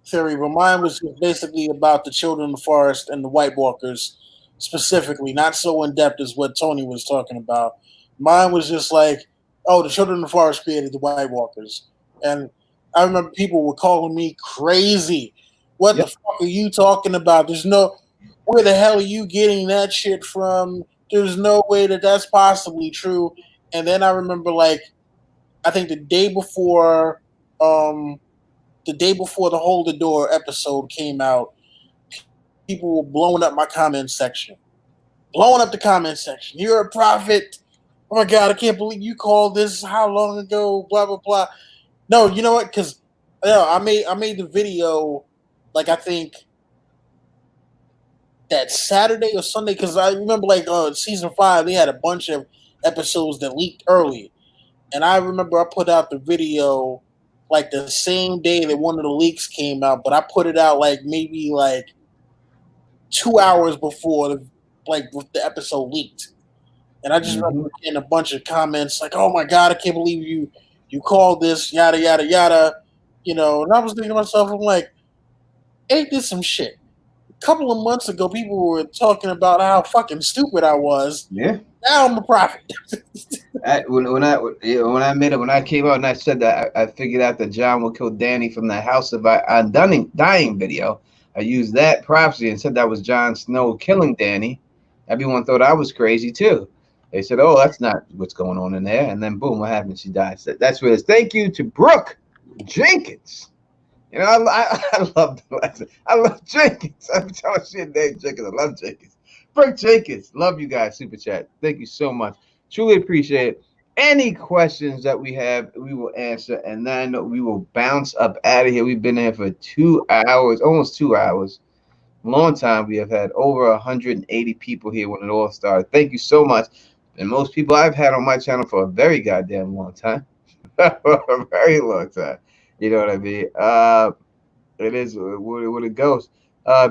theory, but mine was basically about the Children of the Forest and the White Walkers specifically, not so in depth as what Tony was talking about. Mine was just like, oh, the Children of the Forest created the White Walkers. And I remember people were calling me crazy. What the Yep. fuck are you talking about? Where the hell are you getting that shit from? There's no way that that's possibly true. And then I remember, like, I think the day before the Hold the Door episode came out, people were blowing up my comment section. Blowing up the comment section. You're a prophet. Oh my god, I can't believe you called this how long ago, blah blah blah. No, you know what? Because I made the video, like, I think that Saturday or Sunday, because I remember, like, season 5 they had a bunch of episodes that leaked early, and I remember I put out the video like the same day that one of the leaks came out, but I put it out like maybe like 2 hours before the episode leaked. And I just Hmm. remember getting a bunch of comments like, "Oh my god, I can't believe you called this yada yada yada," And I was thinking to myself, I'm like, "Ain't this some shit?" A couple of months ago, people were talking about how fucking stupid I was. Yeah. Now I'm a prophet. When I came out and I said that I figured out that John will kill Danny from the House of Dying video. I used that prophecy and said that was Jon Snow killing Danny. Everyone thought I was crazy too. They said, "Oh, that's not what's going on in there." And then boom, what happened? She died. So that's what it is. Thank you to Brooke Jenkins. I love the lesson. I love Jenkins. I'm telling you, name Jenkins. I love Jenkins. Brooke Jenkins. Love you guys. Super chat. Thank you so much. Truly appreciate it. Any questions that we have, we will answer, and then we will bounce up out of here. We've been here for 2 hours, almost 2 hours. Long time. We have had over 180 people here when it all started. Thank you so much. And most people I've had on my channel for a very goddamn long time. For a very long time. You know what I mean? It is what it goes.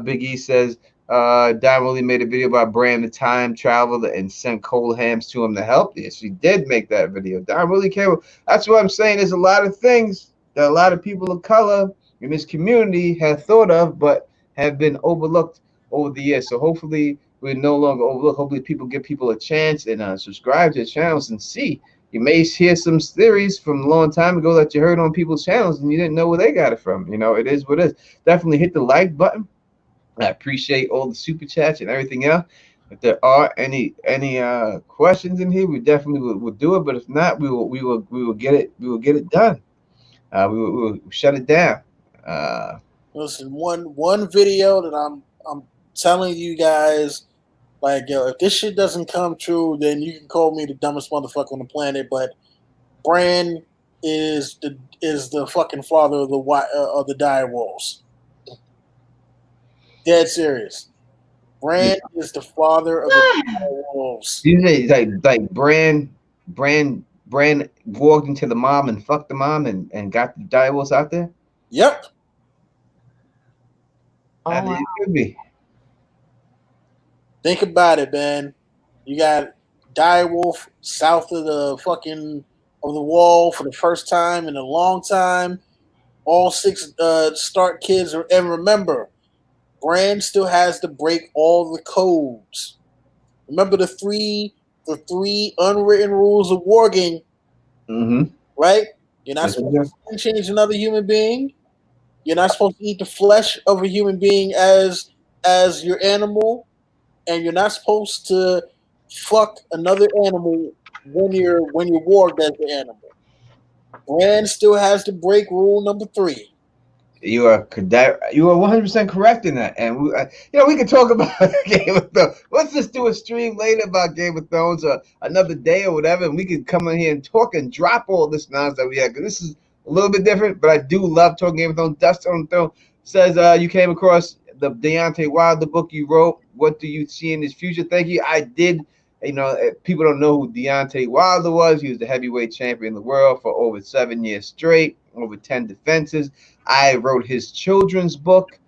Big E says Don really made a video about Bran the time travel and sent cold hams to him to help. Yes, she did make that video. Don really came. That's what I'm saying. There's a lot of things that a lot of people of color in this community have thought of, but have been overlooked over the years. So hopefully we're no longer overlooked. Hopefully people give people a chance and subscribe to the channels and see. You may hear some theories from a long time ago that you heard on people's channels and you didn't know where they got it from. It is what it is. Definitely hit the like button. I appreciate all the super chats and everything else. If there are any questions in here, we definitely will do it. But if not, we will get it done. We will shut it down. Uh, Listen, one video that I'm telling you guys, like, yo, if this shit doesn't come true, then you can call me the dumbest motherfucker on the planet. But Bran is the fucking father of the dire wolves. Dead serious. Bran is the father of the dire wolves. you say like Brand walked into the mom and fucked the mom and got the direwolves out there. Yep. Oh, I think wow. it could be. Think about it, man. You got direwolf south of the wall for the first time in a long time. All six Stark kids and remember, Bran still has to break all the codes. Remember the three unwritten rules of warging, Mm-hmm. right? You're not Yes, supposed sir. to change another human being. You're not supposed to eat the flesh of a human being as your animal, and you're not supposed to fuck another animal when you're warged as the animal. Bran still has to break rule number 3. You are 100% correct in that, and we can talk about Game of Thrones. Let's just do a stream later about Game of Thrones, or another day or whatever, and we can come in here and talk and drop all this nonsense that we have. Because this is a little bit different, but I do love talking Game of Thrones. Dust on the Throne says you came across the Deontay Wilder book you wrote. What do you see in his future? Thank you. I did. People don't know who Deontay Wilder was. He was the heavyweight champion of the world for over 7 years straight, over 10 defenses. I wrote his children's book,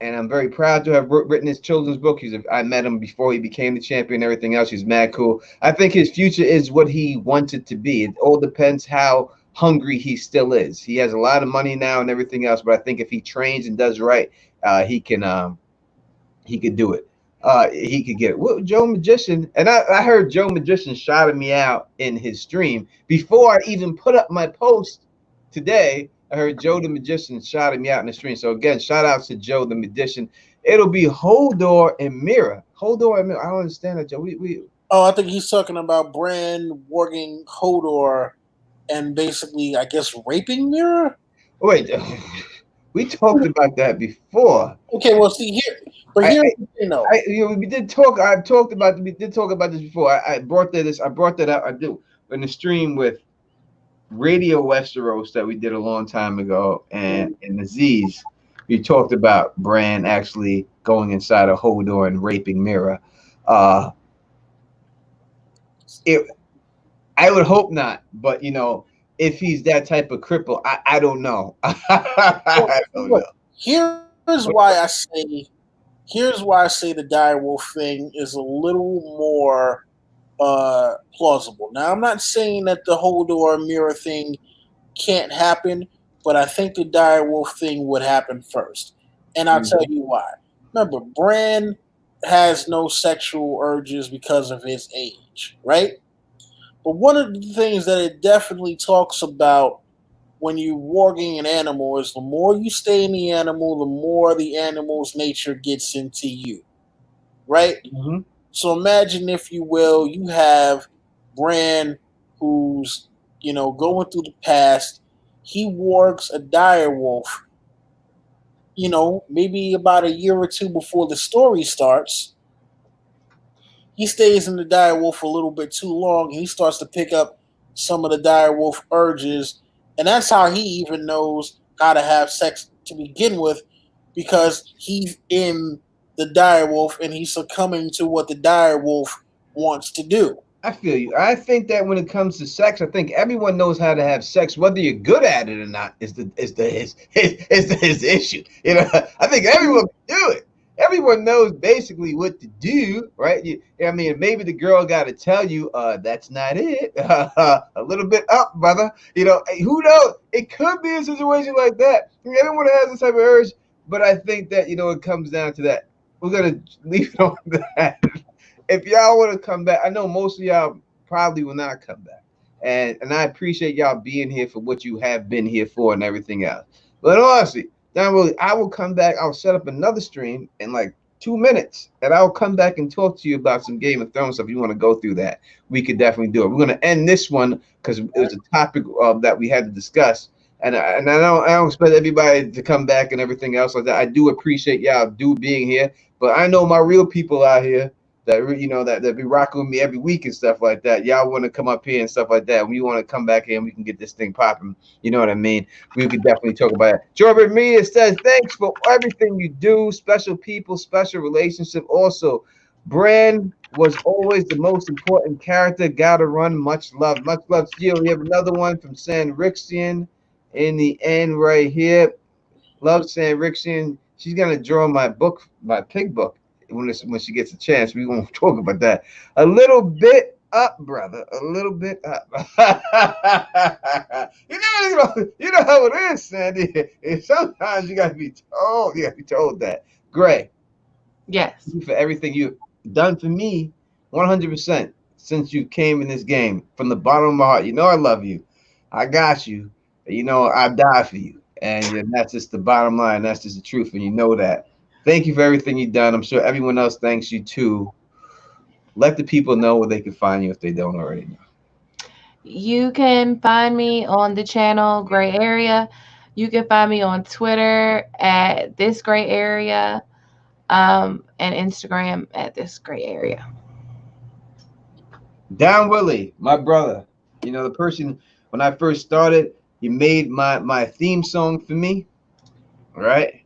and I'm very proud to have written his children's book. I met him before he became the champion and everything else. He's mad cool. I think his future is what he wants it to be. It all depends how hungry he still is. He has a lot of money now and everything else, but I think if he trains and does right, he could do it. He could get it. Well, Joe Magician, and I heard Joe Magician shouted me out in his stream before I even put up my post today I heard Joe the Magician shouting me out in the stream. So again, shout out to Joe the Magician. It'll be Hodor and Mira. Hodor and Mira. I don't understand that, Joe. We Oh, I think he's talking about Bran warging Hodor and basically, I guess, raping Mira. wait. We talked about that before. Okay, well, see here, but I, here's the thing, though. we did talk. I've talked about. We did talk about this before. I brought that. I brought that up. I do in the stream with Radio Westeros that we did a long time ago, and in Aziz, we talked about Bran actually going inside a Hodor and raping Mira. Uh, it. I would hope not, but if he's that type of cripple, I don't know. Well, I don't know. Here's why I say the direwolf thing is a little more plausible. Now, I'm not saying that the Hodor mirror thing can't happen, but I think the direwolf thing would happen first, and I'll tell you why. Remember, Bran has no sexual urges because of his age, right? But one of the things that it definitely talks about when you're warging an animal is the more you stay in the animal, the more the animal's nature gets into you, right? Mm-hmm. So imagine, if you will, you have Bran who's, going through the past. He wargs a direwolf, maybe about a year or two before the story starts. He stays in the direwolf a little bit too long. He starts to pick up some of the direwolf urges, and that's how he even knows how to have sex to begin with, because he's in the direwolf and he's succumbing to what the direwolf wants to do. I feel you. I think that when it comes to sex, I think everyone knows how to have sex, whether you're good at it or not. Is his issue? I think everyone can do it. Everyone knows basically what to do, right? I mean, maybe the girl got to tell you, that's not it. A little bit up, brother. Who knows? It could be a situation like that. Everyone has this type of urge, but I think that it comes down to that. We're gonna leave it on that. If y'all want to come back, I know most of y'all probably will not come back, and I appreciate y'all being here for what you have been here for and everything else. But honestly, I will come back. I'll set up another stream in like 2 minutes, and I'll come back and talk to you about some Game of Thrones stuff. If you want to go through that, we could definitely do it. We're going to end this one because it was a topic that we had to discuss, and I don't expect everybody to come back and everything else like that. I do appreciate y'all being here, but I know my real people out here that be rocking with me every week and stuff like that. Y'all want to come up here and stuff like that. We want to come back here and we can get this thing popping. You know what I mean? We could definitely talk about it. Jordan Media says, thanks for everything you do. Special people, special relationship. Also, Bran was always the most important character. Gotta run. Much love. Much love to you. We have another one from San Rixian in the end right here. Love San Rixian. She's going to draw my pig book. When she gets a chance, we won't talk about that. A little bit up, brother. A little bit up. you know how it is, Sandy. And sometimes you gotta be told. You gotta be told that. Gray. Yes. Thank you for everything you've done for me, 100% since you came in this game. From the bottom of my heart, I love you. I got you. I die for you, and that's just the bottom line. That's just the truth, and you know that. Thank you for everything you've done. I'm sure everyone else thanks you too. Let the people know where they can find you if they don't already know. You can find me on the channel Gray Area. You can find me on Twitter at This Gray Area, and Instagram at This Gray Area. Don Willie, my brother. The person when I first started, he made my theme song for me. All right.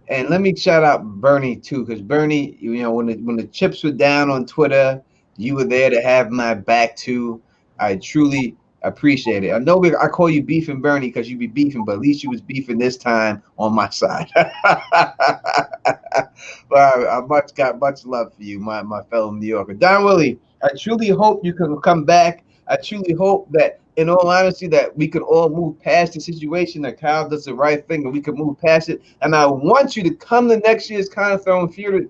And let me shout out Bernie too, because Bernie, when the chips were down on Twitter, you were there to have my back too. I truly appreciate it. I know I call you beefing Bernie because you be beefing, but at least you was beefing this time on my side. But I got much love for you, my fellow New Yorker. Don Willie, I truly hope you can come back. I truly hope that, in all honesty, that we could all move past the situation, that Kyle does the right thing and we can move past it. And I want you to come to next year's Kind of Throne Suda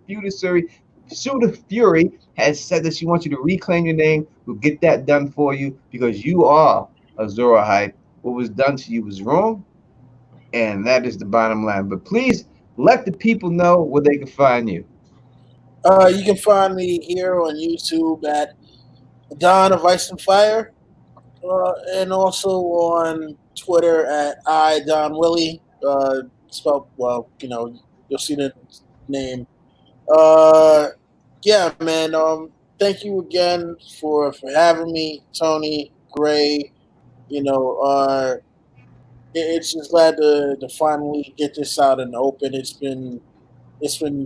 Fury has said that she wants you to reclaim your name. We'll get that done for you because you are a Zora Hype what was done to you was wrong, and that is the bottom line. But please let the people know where they can find you. You can find me here on YouTube at Don of Ice and Fire, and also on Twitter at I Don Willie. Spelled well, you'll see the name. Uh, yeah, man. Thank you again for having me, Tony Gray. It's just glad to finally get this out in the open. It's been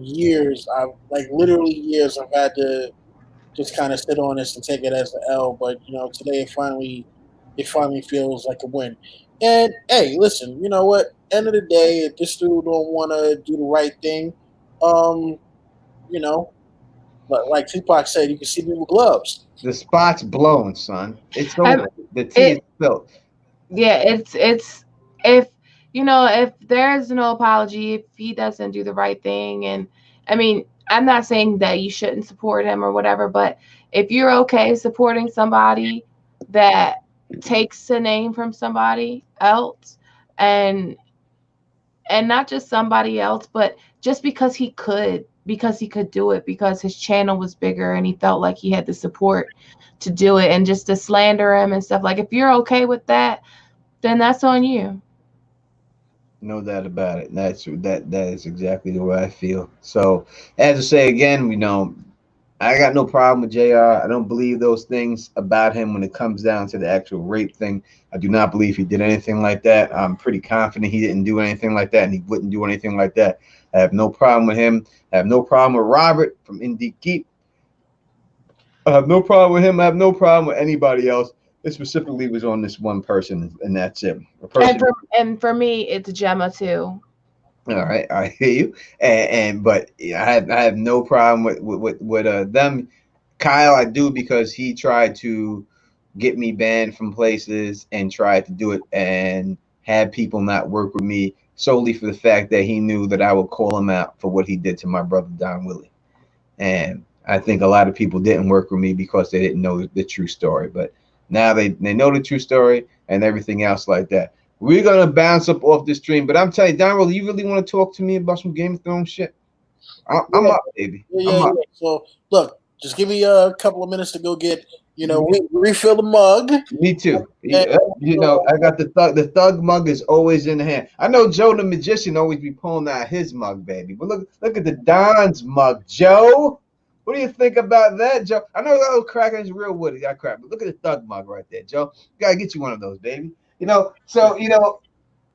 years. I've like literally years. I've had to just kind of sit on this and take it as an L. But today it finally feels like a win. And hey, listen, you know what? End of the day, if this dude don't want to do the right thing, um, you know, like Tupac said, you can see me with gloves. The spot's blown, son. It's Um, over. The tea is it spilled. yeah, it's if if there's no apology, if he doesn't do the right thing, and I mean, I'm not saying that you shouldn't support him or whatever, but if you're okay supporting somebody that takes a name from somebody else, and not just somebody else, but just because he could do it, because his channel was bigger and he felt like he had the support to do it, and just to slander him and stuff, like, if you're okay with that, then that's on you. No doubt about it. That is exactly the way I feel. So, as I say again, I got no problem with JR. I don't believe those things about him when it comes down to the actual rape thing. I do not believe he did anything like that. I'm pretty confident he didn't do anything like that, and he wouldn't do anything like that. I have no problem with him. I have no problem with Robert from Indie Geek. I have no problem with him. I have no problem with anybody else. It specifically was on this one person, and that's it. A And person. for me, it's Gemma too. All right, I hear you, but yeah, I have no problem with them. Kyle, I do, because he tried to get me banned from places and tried to do it and had people not work with me solely for the fact that he knew that I would call him out for what he did to my brother Don Willie. And I think a lot of people didn't work with me because they didn't know the true story. But now they know the true story and everything else like that. We're gonna bounce up off this stream, but I'm telling you, Don Willie, you really want to talk to me about some Game of Thrones shit? I'm Yeah, up, baby. yeah, I'm yeah, up. yeah. So look, just give me a couple of minutes to go get refill the mug. Me too. And, I got the thug. The thug mug is always in the hand. I know Joe the magician always be pulling out his mug, baby. But look at the Don's mug, Joe. What do you think about that, Joe? I know that old cracker is real woody. I crack, but look at the thug mug right there, Joe. You gotta get you one of those, baby. So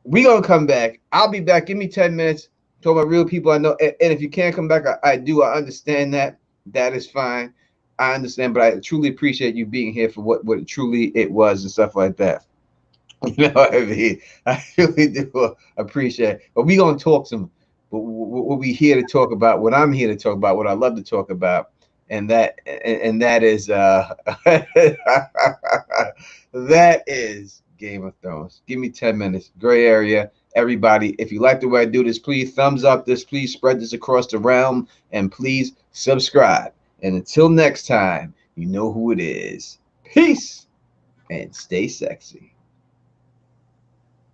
we gonna come back. I'll be back. Give me 10 minutes. Talk about real people I know. And if you can't come back, I do. I understand that. That is fine. I understand, but I truly appreciate you being here for what truly it was and stuff like that. You know what I mean? I really do appreciate it. But we gonna talk some. What we here to talk about? What I'm here to talk about? What I love to talk about, and that is that is Game of Thrones. Give me 10 minutes. Gray area. Everybody, if you like the way I do this, please thumbs up this. Please spread this across the realm, and please subscribe. And until next time, you know who it is. Peace and stay sexy.